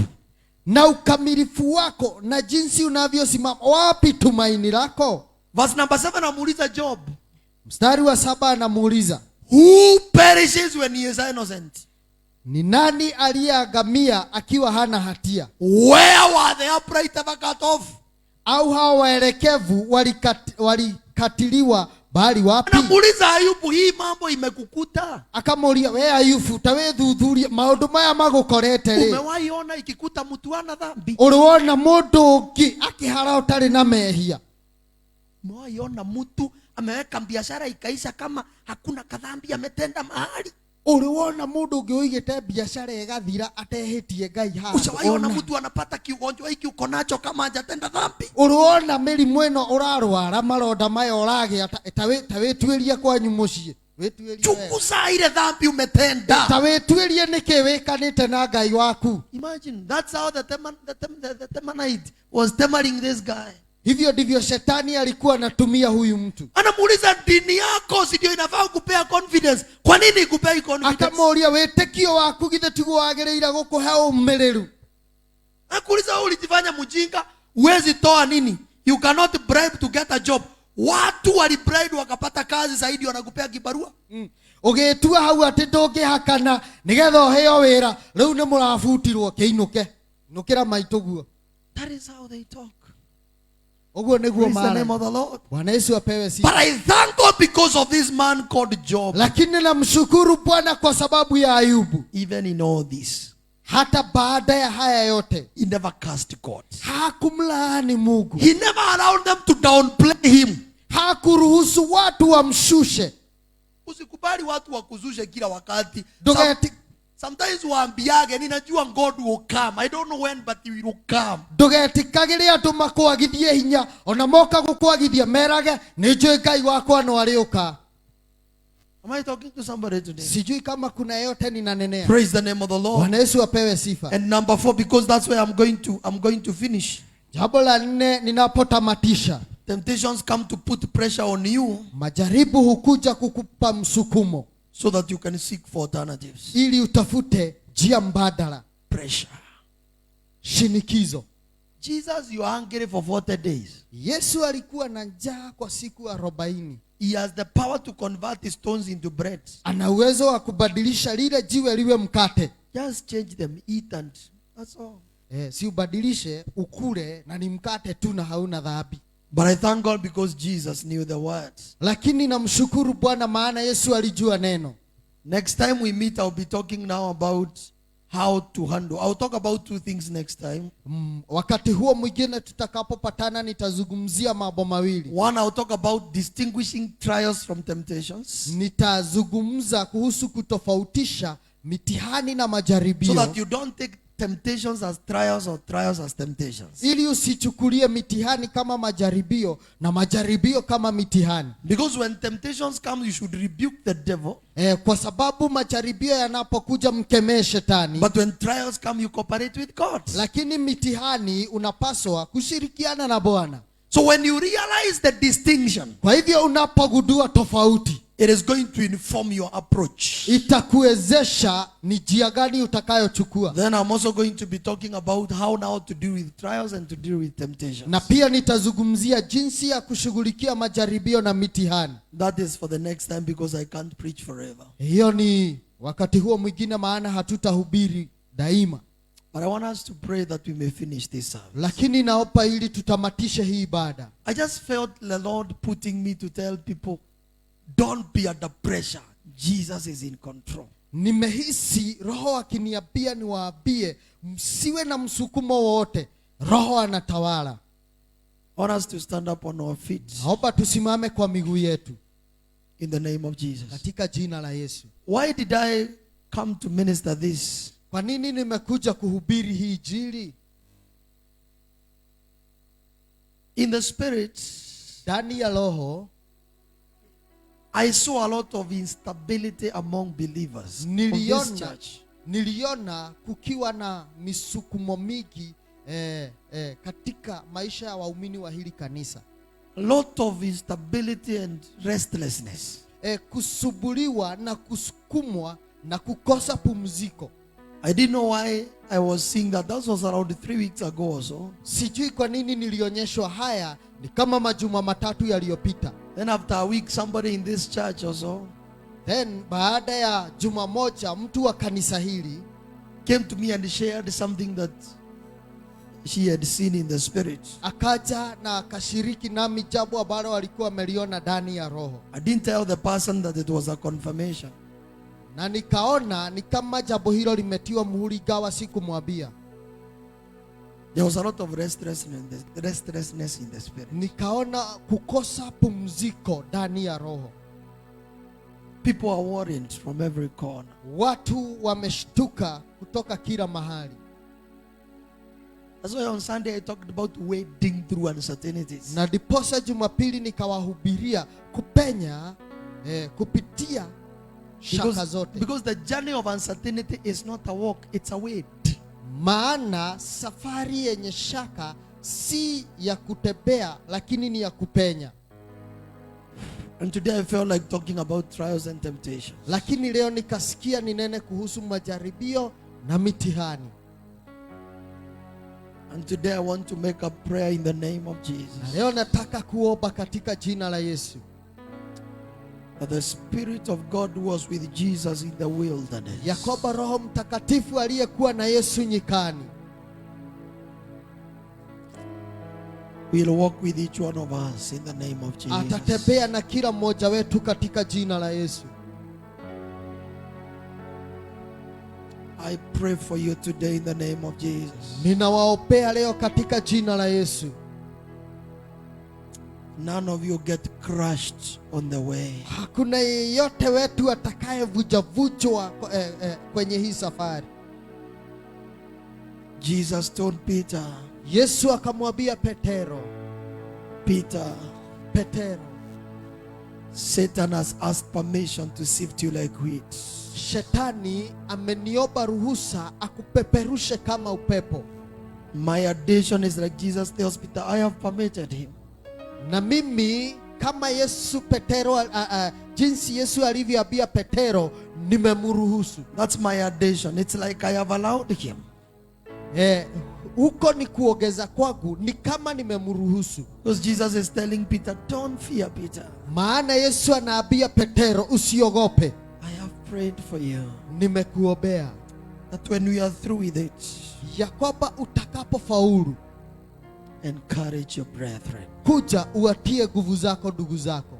Na ukamilifu wako na jinsi unavyosimama, wapi tumaini lako? Verse number 7 amuuliza Job, Mstari wa 7 anamuuliza, who perishes when he is innocent? ni nani aliyeangamia akiwa hana hatia? Where were the upright ever cut off? Au hao waelekevu walikatiliwa bali wapi? Anamuuliza Ayubu, hii mambo imekukuta? Akamuulia, we Ayubu, tawe thuthuria maundu maya magukorete ri? Umewahi ona ikikuta mtu ana dhambi? Uliona mundu ungi akihara utari na mehia? Umewahi ona mtu ameweka biashara ikaisha kama hakuna kadhambi ametenda mahali? Uliona mundu ungi uigite biashara igathira atehitie Ngai handu? Ushawahi ona mtu anapata kiugonjwa hiki uko nacho kama hajatenda dhambi? Uliona mirimu ino urarwara maronda maya uragia tawituirie kwanyu mucii? Chunguza ile dhambi umetenda. Tawituirie niki wikanite na Ngai waku? Imagine, that's how the Temanite was temaring this guy. Hivyo ndivyo shetani alikuwa anatumia huyu mtu. Anamuuliza, dini yako si ndio inafaa kupea confidence? Kwa nini ikupei confidence? Akamuulia, witikio waku githe tiguo wagiriire gukuhe umiriru? Akuuliza, wewe ulijifanya mjinga, uwezi toa nini? You cannot bribe to get a job. Watu walibribe wakapata kazi zaidi, wanakupea kibarua. Ugitua hau ati ndungihakana nigetha uheo wira, riu ni murabutirwo kiinuke nukira maitu guo. That is how they talk. Uguo niguo Praise the name mara. of the Lord. Bwana Yesu apewe sifa. But I thank God because of this man called Job. Lakini namshukuru Bwana kwa sababu ya Ayubu. Even in all this, Hata baada ya haya yote he never cursed God. hakumlaani Mungu. He never allowed them to downplay him. Hakuruhusu watu wamshushe. Usikubali watu wakuzushe kila wakati. Ndugeti- Sometimes waambiage, ninajua God will come. I don't know when, but he will come. Ndugetikagire andu makwagithie hinya, ona moka gukwagithia merage ninjui Ngai wakwa no ariuka. Am I talking to somebody today? Sijui kama kuna yote ninanenea. Praise the name of the Lord. Bwana Yesu apewe sifa. And number 4, because that's where I'm going to finish. Jambo la 4 ninapotamatisha, Temptations come to put pressure on you majaribu hukuja kukupa msukumo so that you can seek for alternatives. ili utafute njia mbadala. Pressure. Shinikizo. Jesus, you are hungry for 40 days. Yesu alikuwa na njaa kwa siku 40. He has the power to convert the stones into bread. Ana uwezo wa kubadilisha lile jiwe liwe mkate. Just change them, eat, and that's all. Si ubadilishe ukule na ni mkate tu na hauna dhambi. But I thank God because Jesus knew the words. Lakini namshukuru Bwana maana Yesu alijua neno. Next time we meet, I'll be talking now about how to handle. I'll talk about 2 things next time. Wakati huo mwingine tutakapopatana nitazungumzia mambo mawili. One, I'll talk about distinguishing trials from temptations, Nitazungumza kuhusu kutofautisha mitihani na so majaribio, that you don't take temptations as trials or trials as temptations. ili usichukulie mitihani kama majaribio na majaribio kama mitihani. Because when temptations come, you should rebuke the devil. Kwa sababu majaribio yanapokuja mkemee shetani. But when trials come, you cooperate with God. Lakini mitihani unapaswa kushirikiana na Bwana. So when you realize the distinction, Kwa hivyo unapogundua tofauti, it is going to inform your approach. itakuwezesha ni njia gani utakayochukua. Then I'm also going to be talking about how now to deal with trials and to deal with temptations. Na pia nitazungumzia jinsi ya kushughulikia majaribio na mitihani. That is for the next time because I can't preach forever. Hiyo ni wakati huo mwingine maana hatutahubiri daima. But I want us to pray that we may finish this service. Lakini naomba ili tutamatishe hii ibada. I just felt the Lord putting me to tell people don't be under pressure. Jesus is in control. Nimehisi Roho akiniambia niwaambie msiwe na msukumo wote. Roho anatawala. I want us to stand up on our feet Naomba tusimame kwa miguu yetu in the name of Jesus. katika jina la Yesu. Why did I come to minister this? Kwa nini nimekuja kuhubiri hii injili? In the spirit, Ndani ya roho I saw a lot of instability among believers of this church. niliona kukiwa na misukumo mingi katika maisha ya waumini wa hili kanisa. A lot of instability and restlessness. Kusubuliwa na kusukumwa na kukosa pumziko. I didn't know why I was seeing that. That was around 3 weeks ago or so. Sijui kwa nini nilionyeshwa haya, ni kama majuma matatu yaliyopita. Then after a week, somebody in this church also Then baada ya juma moja mtu wa kanisa hili came to me and shared something that she had seen in the spirit. akaja na akashiriki nami jambo ambalo walikuwa wameliona ndani ya roho. I didn't tell the person that it was a confirmation. Na nikaona ni kama jambo hilo limetiwa muhuri, gawa sikumwambia. There was a lot of restlessness in the spirit. Nikaona kukosa pumziko ndani ya roho. People are worried from every corner. Watu wameshtuka kutoka kila mahali. That's why on Sunday I talked about wading through uncertainties. Na diposa Jumapili nikawahubiria kupenya kupitia shaka zote. Because the journey of uncertainty is not a walk, it's a wade. Maana safari yenye shaka si ya kutembea, lakini ni ya kupenya. And today I felt like talking about trials and temptations. Lakini leo nikasikia ninene kuhusu majaribio na mitihani. And today I want to make a prayer in the name of Jesus. Na leo nataka kuomba katika jina la Yesu. That the Spirit of God was with Jesus in the wilderness. Yakoba Roho Mtakatifu aliyekuwa na Yesu nyikani Will walk with each one of us in the name of Jesus. atatembea na kila mmoja wetu katika jina la Yesu. I pray for you today in the name of Jesus. Ninawaombea leo katika jina la Yesu. None of you get crushed on the way. Hakuna yeyote wetu atakayevunjwa kwenye hii safari. Jesus told Peter, Yesu akamwambia Petero, Petero, Satan has asked permission to sift you like wheat. Shetani ameniomba ruhusa akupeperushe kama upepo. My addition is like Jesus tells Peter, I have permitted him. Na mimi kama Yesu Petero jinsi Yesu alivyoambia Petero, nimemruhusu. That's my addition. It's like I have allowed him. Huko ni kuongeza kwangu, ni kama nimemruhusu. Because Jesus is telling Peter, don't fear, Peter. Maana Yesu anaambia Petero, usiogope. I have prayed for you. Nimekuombea. That when we are through with it, Ya kwamba utakapofaulu, encourage your brethren. kuja uwatie nguvu zako ndugu zako.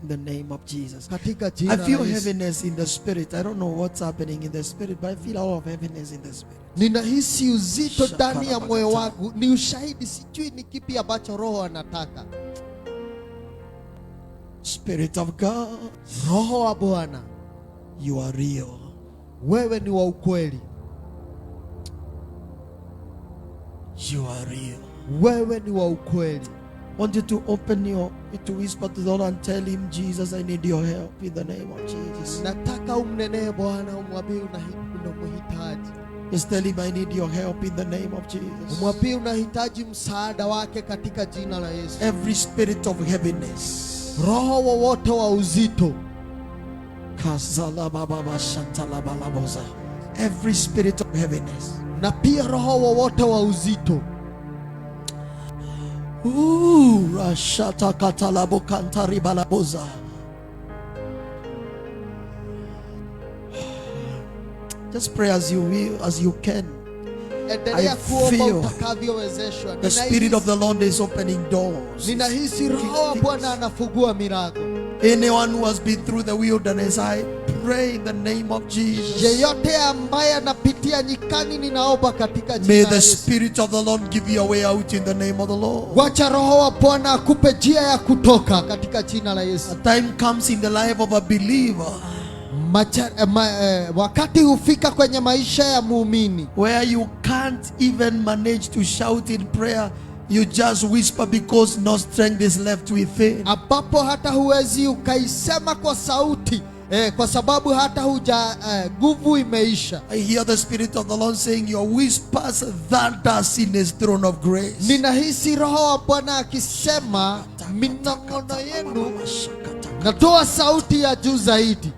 In the name of Jesus. Katika I jina la feel Yesu. heaviness in the spirit. I don't know what's happening in the spirit, but I feel a lot of heaviness in the spirit. Ninahisi uzito ndani ya moyo wangu. Ni ushahidi, sijui ni kipi ambacho Roho anataka. Spirit of God, Roho wa Bwana, you are real. wewe ni wa ukweli. You are real. Wewe ni wa ukweli. I want you to open to whisper to the Lord and tell him, Jesus, I need your help in the name of Jesus. Nataka umnenee Bwana, umwambie unamhitaji. Just tell him, I need your help in the name of Jesus. Umwambie unahitaji msaada wake katika jina la Yesu. Every spirit of heaviness, Roho wowote wa uzito, every spirit of heaviness, na pia roho wowote wa uzito, Rashata katalabo kantari balaboza. Just pray as you will, as you can. endelea I kuomba feel utakavyowezeshwa. the Spirit of the Lord is opening doors. Ninahisi Roho wa Bwana anafungua milango. Anyone who has been through the wilderness, I pray in the name of Jesus. Yeyote ambaye anapitia nyikani, ninaomba katika jina May la the Yesu. Spirit of the Lord give you a way out in the name of the Lord. Wacha Roho wa Bwana akupe njia ya kutoka katika jina la Yesu. A time comes in the life of a believer Wakati hufika kwenye maisha ya muumini where you can't even manage to shout in prayer. You just whisper because no strength is left within. ambapo hata huwezi ukaisema kwa sauti kwa sababu hata nguvu imeisha. I hear the Spirit of the Lord saying, your whispers that are in His throne of grace. Ninahisi Roho wa Bwana akisema minong'ono yenu natoa sauti ya juu zaidi.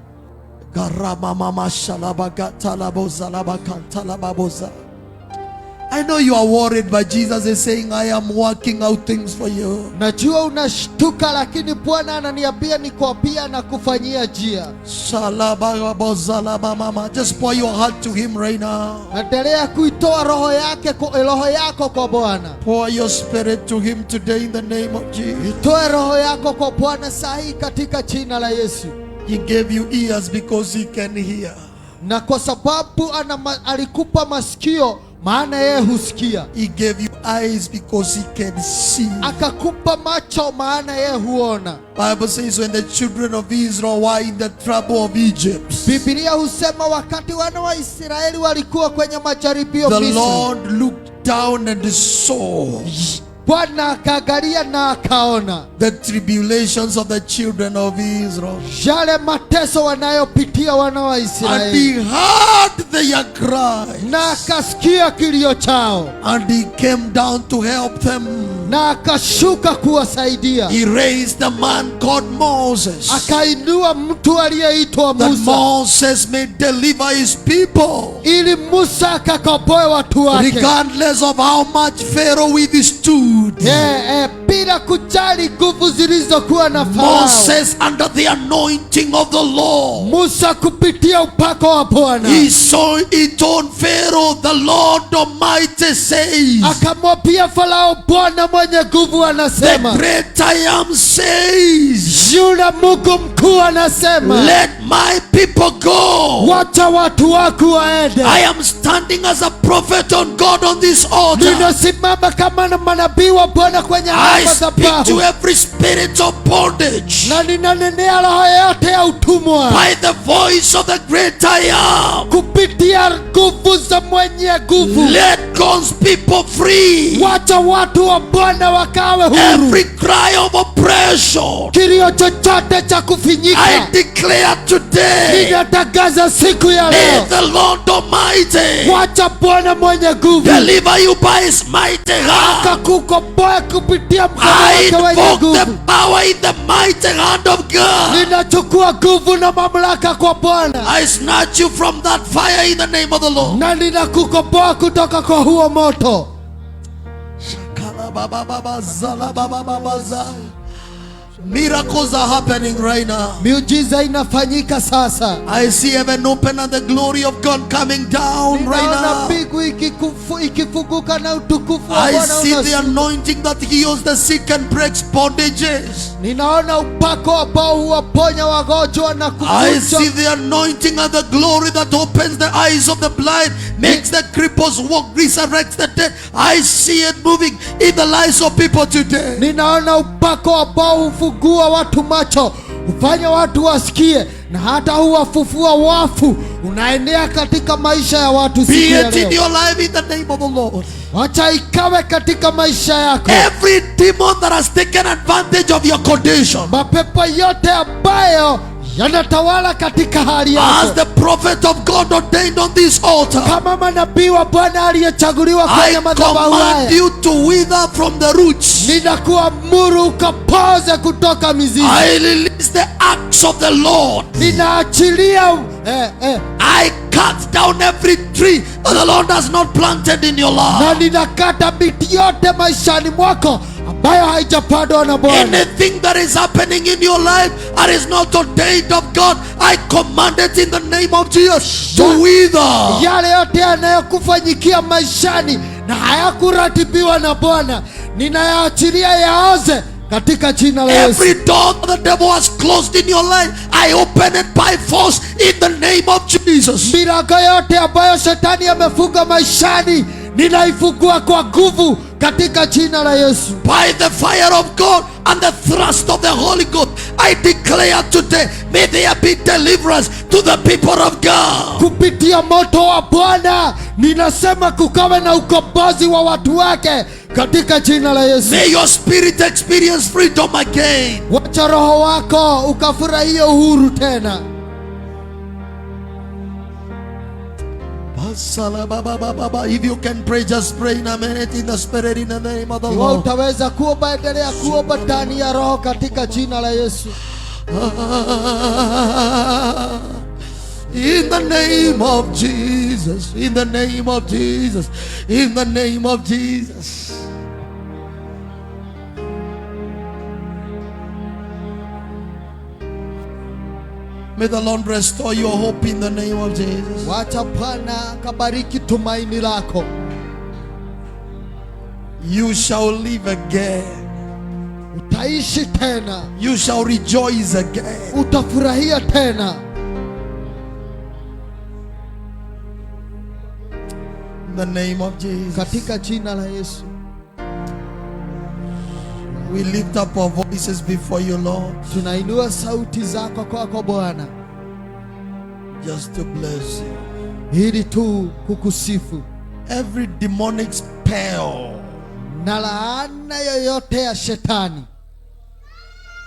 I know you are worried, but Jesus is saying, I am working out things for you. Najua unashtuka, lakini Bwana ananiambia nikwambia na kufanyia njia. Just pour your heart to Him right now. Endelea kuitoa roho yako kwa Bwana. Pour your spirit to Him today in the name of Jesus. Itoe roho yako kwa Bwana sahi katika jina la Yesu. He gave you ears because He can hear. Na kwa sababu alikupa masikio maana yeye husikia. He gave you eyes because He can see. Akakupa macho maana yeye huona. Bible says when the children of Israel were in the trouble of Egypt, Biblia husema wakati wana wa Israeli walikuwa kwenye majaribio the Misri, Lord looked down and saw Bwana akaangalia na akaona the tribulations of the children of Israel, yale mateso wanayopitia wana wa and Israeli, He heard their cry, na akasikia kilio chao, and He came down to help them. na akashuka kuwasaidia. He raised a man called Moses, Akainua mtu aliyeitwa that Musa Moses may deliver His people, ili Musa akakomboe watu wake, regardless of how much Pharaoh withstood. bila kujali nguvu zilizokuwa na Farao. Moses, under the anointing of the Lord, Musa kupitia upako wa Bwana, he saw it on Pharaoh. The Lord Almighty says, akamwambia Farao, Bwana mwenye nguvu the anasema, great I am says, yule Mungu mkuu anasema, let my people go. wacha watu wako waende. I am standing as a prophet on God on this altar. Ninasimama kama na manabii wa Bwana kwenye I speak to madhabahu, every spirit of bondage na ninanenea roho yote ya utumwa by the voice of the great I am. kupitia nguvu za mwenye nguvu. Let God's people free. Wacha watu wa Bwana wakawe huru. Every cry of oppression, Kilio chochote cha I kufinyika, declare today, ninatangaza siku ya may leo, the Lord Almighty wacha Bwana mwenye nguvu deliver you by His mighty hand. akakukomboa kupitia mkono I wake wenye invoke the nguvu. power in the mighty hand of God. Ninachukua nguvu na mamlaka kwa Bwana, I snatch you from that fire in the name of the Lord. na ninakukomboa kutoka kwa huo moto. Miracles are happening right now. Miujiza inafanyika sasa. I see heaven open and the glory of God coming down right Ninaona now. mbingu ikifunguka na utukufu wa I Bwana see the unashuka. anointing that heals the sick and breaks bondages. Ninaona upako ambao huwaponya wagonjwa na I see kuvunja. the anointing and the glory that opens the eyes of the blind, makes the cripples walk, resurrects the dead. I see it moving in the lives of people today. Ninaona upako ambao hufungua watu macho, hufanya watu wasikie, na hata huwafufua wafu, unaenea katika maisha ya watu Be siku ya it in leo. your life in the name of the Lord. Wacha ikawe katika maisha yako. Every demon that has taken advantage of your condition, Mapepo yote ambayo yanatawala katika hali as yako, the prophet of God ordained on this altar, kama manabii wa Bwana aliyechaguliwa I kwenye madhabahu command haya, you to wither from the roots. ninakuamuru ukapoze kutoka mizizi. I release the axe of the Lord. Ninaachilia I cut down every tree that the Lord has not planted in your na life. ninakata miti yote maishani mwako ambayo haijapandwa na Bwana. Anything that is happening in your life that is not ordained of God, I command it in the name of Jesus to wither. Yale yote yanayokufanyikia maishani na hayakuratibiwa na Bwana, ninayaachilia yaoze katika jina la Yesu. Every door the devil has closed in your life, I open it by force in the name of Jesus. Milango yote ambayo shetani amefunga maishani, ninaifungua kwa nguvu katika jina la Yesu. By the fire of God and the thrust of the Holy Ghost, I declare today, may there be deliverance to the people of God. Kupitia moto wa Bwana, ninasema kukawe na ukombozi wa watu wake katika jina la Yesu. May your spirit experience freedom again. Wacha roho wako ukafurahia uhuru tena. If you can pray, just pray in a minute in the spirit in the name of the Iwe Lord. utaweza kuomba, endelea kuomba ndani ya roho katika jina la Yesu. In the name of Jesus, in the name of Jesus, in the name of Jesus. May the Lord restore your hope in the name of Jesus. Wacha Bwana kabariki tumaini lako. You shall live again. Utaishi tena. You shall rejoice again. Utafurahia tena. In the name of Jesus. Katika jina la Yesu. We lift up our voices before you, Lord. Tunainua sauti zako kwako Bwana, Just to bless you. ili tu kukusifu. Every demonic spell Na laana yoyote ya shetani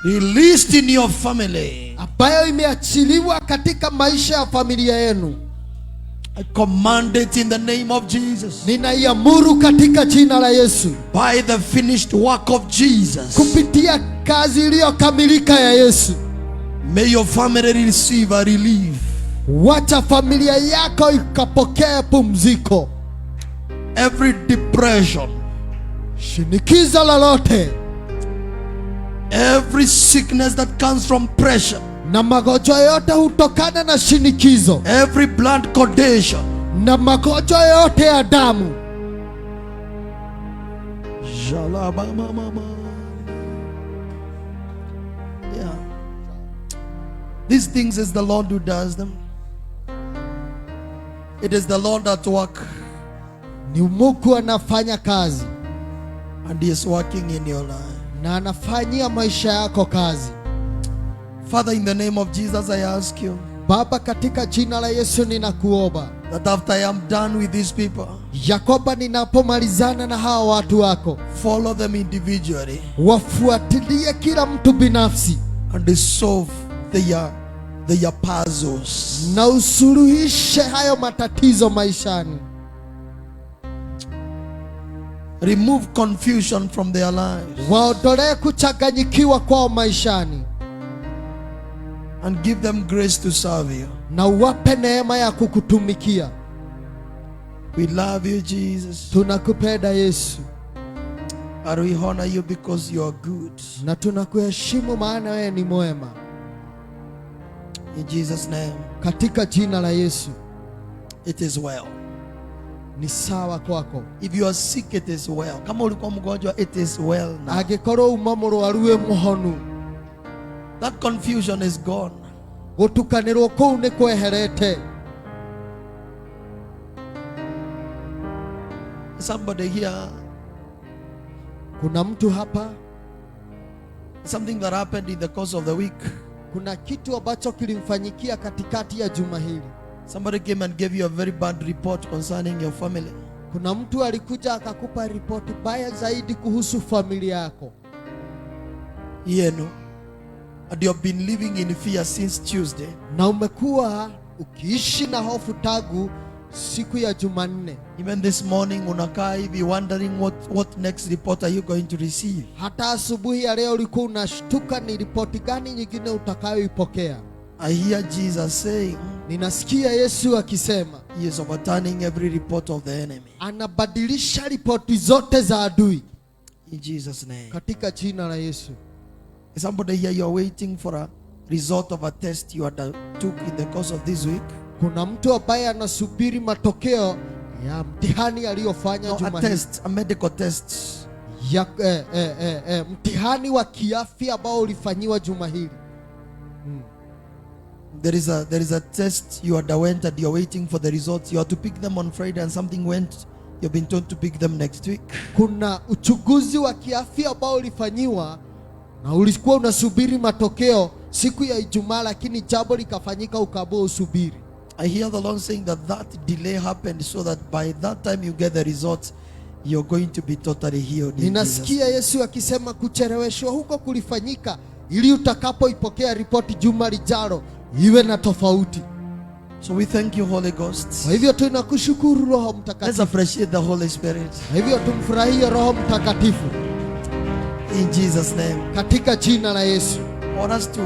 released in your family, ambayo imeachiliwa katika maisha ya familia yenu, I command it in the name of Jesus. ninaiamuru katika jina la Yesu. By the finished work of Jesus, Kupitia kazi iliyokamilika ya Yesu, may your family receive a relief. wacha familia yako ikapokea pumziko. Every depression, Shinikizo lolote every sickness that comes from pressure, na magonjwa yote hutokana na shinikizo, every blood condition, na magonjwa yote ya damu, yeah. These things is the Lord who does them. It is the Lord at work, ni Mungu anafanya kazi and He is working in your life. na anafanyia maisha yako kazi. Father, in the name of Jesus, I ask you Baba, katika jina la Yesu ninakuomba that after I am done with these people, ya kwamba ninapomalizana na hawa watu wako, follow them individually wafuatilie kila mtu binafsi and solve their puzzles. na usuluhishe hayo matatizo maishani. Remove confusion from their lives Waondolee kuchanganyikiwa kwao maishani and give them grace to serve you. na uwape neema ya kukutumikia. We love you, Jesus, Tunakupenda Yesu and we honor you because you are good. na tunakuheshimu maana wewe ni mwema. In Jesus' name, Katika jina la Yesu. it is well. Ni sawa kwako. If you are sick, it is well. Kama ulikuwa mgonjwa, it is well now. Agikorwo uma mũrwaru wĩ mũhonu, That confusion is gone. gutukanĩrwo kũu nĩ kweherete. Somebody here, Kuna mtu hapa, something that happened in the course of the week. kuna kitu ambacho kilimfanyikia katikati ya juma hili. Somebody came and gave you a very bad report concerning your family. Kuna mtu alikuja akakupa ripoti baya zaidi kuhusu familia yako. You and you have been living in fear since Tuesday. Na umekuwa ukiishi na hofu tangu siku ya Jumanne. Even this morning unakaa hivi wondering what next report are you going to receive. Hata asubuhi ya leo ulikuwa unashtuka ni ripoti gani nyingine utakayoipokea. I hear Jesus saying Ninasikia Yesu akisema He is overturning every report of the enemy. anabadilisha ripoti zote za adui. In Jesus' name. katika jina la Yesu. Is somebody here, you are waiting for a result of a test you had took in the course of this week? Kuna mtu ambaye anasubiri matokeo ya mtihani aliyofanya No, a juma hili. test, a medical test. Ya, mtihani wa kiafya ambao ulifanyiwa juma hili. There is a test you underwent and you're waiting for the results. You are to pick them on Friday and something went. You've been told to pick them next week. Kuna uchunguzi wa kiafya ambao ulifanyiwa na ulikuwa unasubiri matokeo siku ya Ijumaa, lakini jambo likafanyika ukaambiwa usubiri. I hear the Lord saying that delay happened so that by that time you get the results, you're going to be totally healed. in Ninasikia Jesus. Yesu akisema kucheleweshwa huko kulifanyika ili utakapoipokea ripoti juma lijalo iwe na tofauti. So we thank you, Holy Ghost. Kwa hivyo tunakushukuru Roho Let's Mtakatifu. appreciate the Holy Spirit. Kwa hivyo tumfurahie Roho Mtakatifu In Jesus' name. katika jina la Yesu. I want us to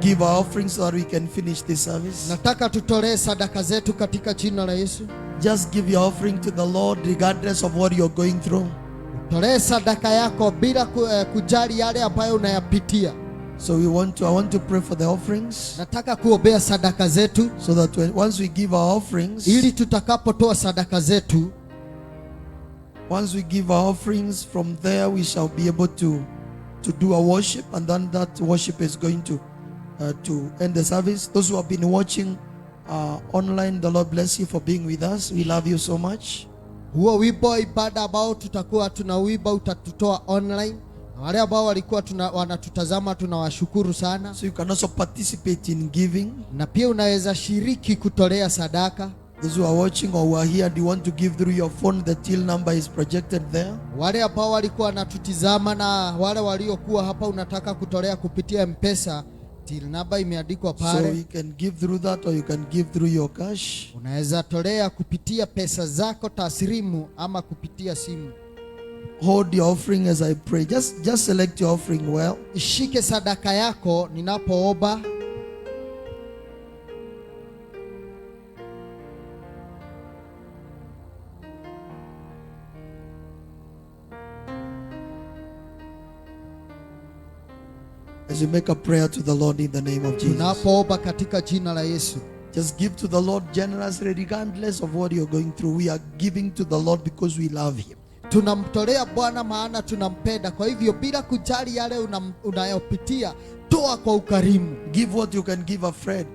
give our offerings so that we can finish this service. Nataka tutolee sadaka zetu katika jina la Yesu. Just give your offering to the Lord regardless of what you're going through. Tolee sadaka yako bila kujali yale ambayo unayapitia. So I want to pray for the offerings Nataka kuombea sadaka zetu so that once we give our offerings, ili tutakapotoa sadaka zetu, once we give our offerings, from there we shall be able to do a worship, and then that worship is going to end the service. Those who have been watching online, the Lord bless you for being with us. We love you so much. huo wimbo ibada ambao tutakuwa tunauimba utatutoa online. Na wale ambao walikuwa wanatutazama tunawashukuru sana. So you can also participate in giving. Na pia unaweza shiriki kutolea sadaka. Those who are watching or who are here, do you want to give through your phone? The till number is projected there. Wale ambao walikuwa wanatutizama na wale waliokuwa hapa unataka kutolea kupitia M-Pesa, till number imeandikwa So pale. you can give through that, or you can give through your cash. Unaweza tolea kupitia pesa zako taslimu ama kupitia simu. Hold your offering as I pray. Just select your offering well. Ishike sadaka yako ninapoomba. As you make a prayer to the Lord in the name of Jesus. Tunapoomba katika jina la Yesu. Just give to the Lord generously regardless of what you're going through. We are giving to the Lord because we love Him. Tunamtolea Bwana maana tunampenda. Kwa hivyo bila kujali yale unayopitia, toa kwa ukarimu. Give what you can give a friend.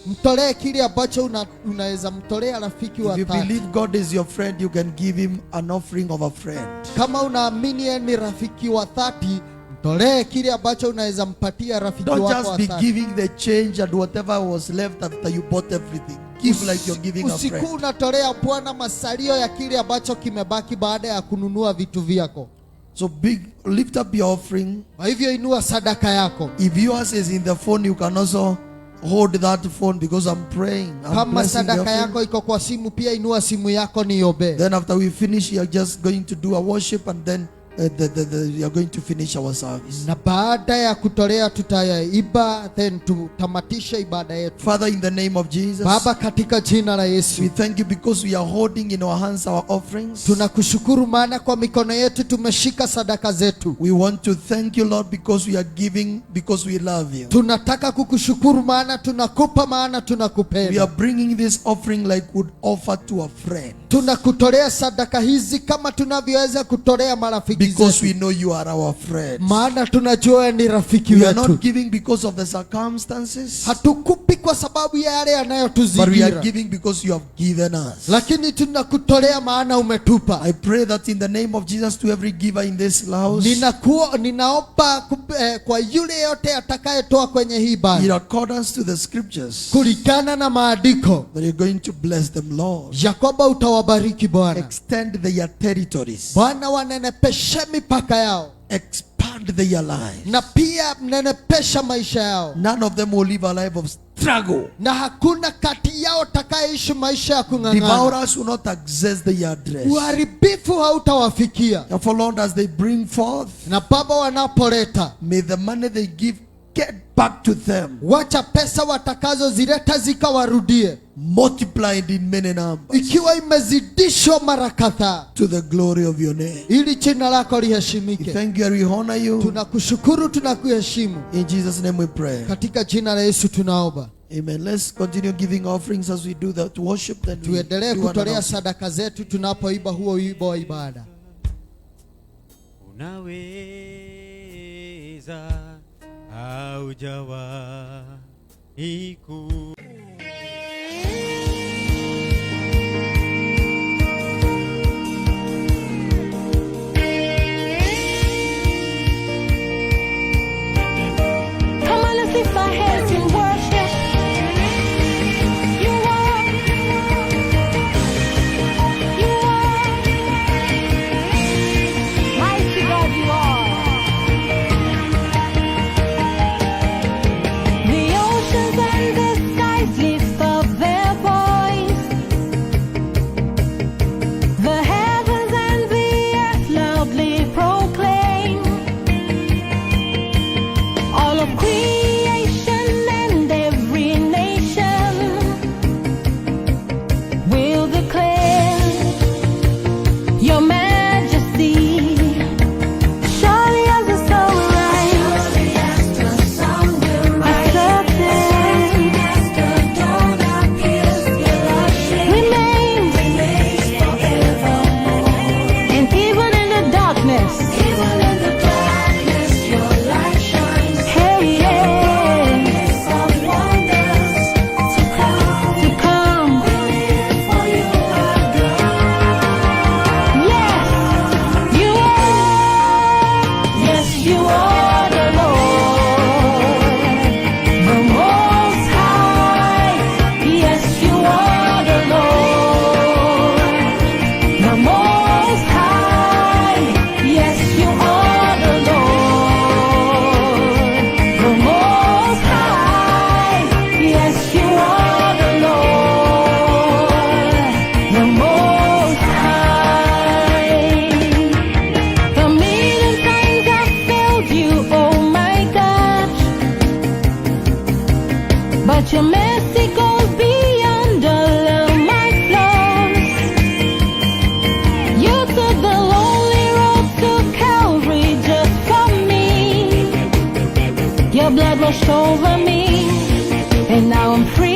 Mtolee kile ambacho unaweza mtolea rafiki wa If you dhati. believe God is your friend, you can give Him an offering of a friend. Kama unaamini yeye ni rafiki wa dhati, mtolee kile ambacho unaweza mpatia rafiki Don't wako just wa be dhati. giving the change and whatever was left after you bought everything. Give like you're giving a Usiku friend. unatolea Bwana masalio ya kile ambacho kimebaki baada ya kununua vitu vyako. So lift up your offering. Kwa hivyo inua sadaka yako. If yours is in the phone, you can also hold that phone because I'm praying. I'm Kama blessing the sadaka offering. yako iko kwa simu, pia inua simu yako niombe. Then after we finish, you are just going to do a worship, and then we are going to finish our service. Na baada ya kutolea tutaiba, then tutamatisha ibada yetu. Father, in the name of Jesus, Baba, katika jina la Yesu, we thank you because we are holding in our hands our offerings. tunakushukuru maana kwa mikono yetu tumeshika sadaka zetu. We want to thank you, Lord, because we are giving because we love you. Tunataka kukushukuru maana tunakupa, maana We tunakupenda. are bringing this offering like would offer to a friend Tunakutolea sadaka hizi kama tunavyoweza kutolea marafiki because zetu, we know you are our friend. maana tunajua ni rafiki We are wetu. not giving because of the circumstances, Hatukupi kwa sababu ya yale but we are yanayotuzingira, giving because you have given us. lakini tunakutolea maana umetupa. I pray that in the name of Jesus, to every giver in this house, Ninaomba kwa yule yote atakayetoa kwenye hii in ibada accordance to the scriptures, kulingana na maandiko that you're going to bless them, Lord. ya kwamba utawabariki Bwana. Extend their territories, Bwana, wanenepeshe mipaka yao expand their lives. na pia mnenepesha maisha yao, None of them will live a life of struggle. na hakuna kati yao takayeishi maisha ya kung'ang'ana. Devourers will not access their address. Uharibifu hautawafikia. Therefore, Lord, as they bring forth, Na Baba, wanapoleta, may the money they give get back to them, wacha pesa watakazozileta zikawarudie, multiplied in many numbers, ikiwa imezidishwa mara kadhaa, to the glory of your name. ili jina lako We liheshimike. thank you and we honor you. Tunakushukuru, tunakuheshimu. In Jesus' name we pray. Katika jina la Yesu tunaomba. Amen. Let's continue giving offerings as we do that worship. Then we Tuendelee do an kutolea announcement. sadaka zetu tunapoimba huo wimbo wa ibada. Unaweza haujawahi ku Come on, let's lift our hands in worship. You are mighty God, you are. The oceans and the skies lift up their voice. The heavens and the earth loudly proclaim. All of creation and every nation will declare your majesty. Surely as the sun rises, remains, and even in the darkness, hey, yeah, to come. Yes, you are the Lord, the Most High. Yes, you are the Lord, the Most High. Yes, you are the Lord, the Most High. Yes, you are the Lord, the Most High. The million times I've failed you, oh my God, but your mercy goes beyond all of my flaws. You took the lonely road to Calvary just for me. Your blood washed over me, and now I'm free.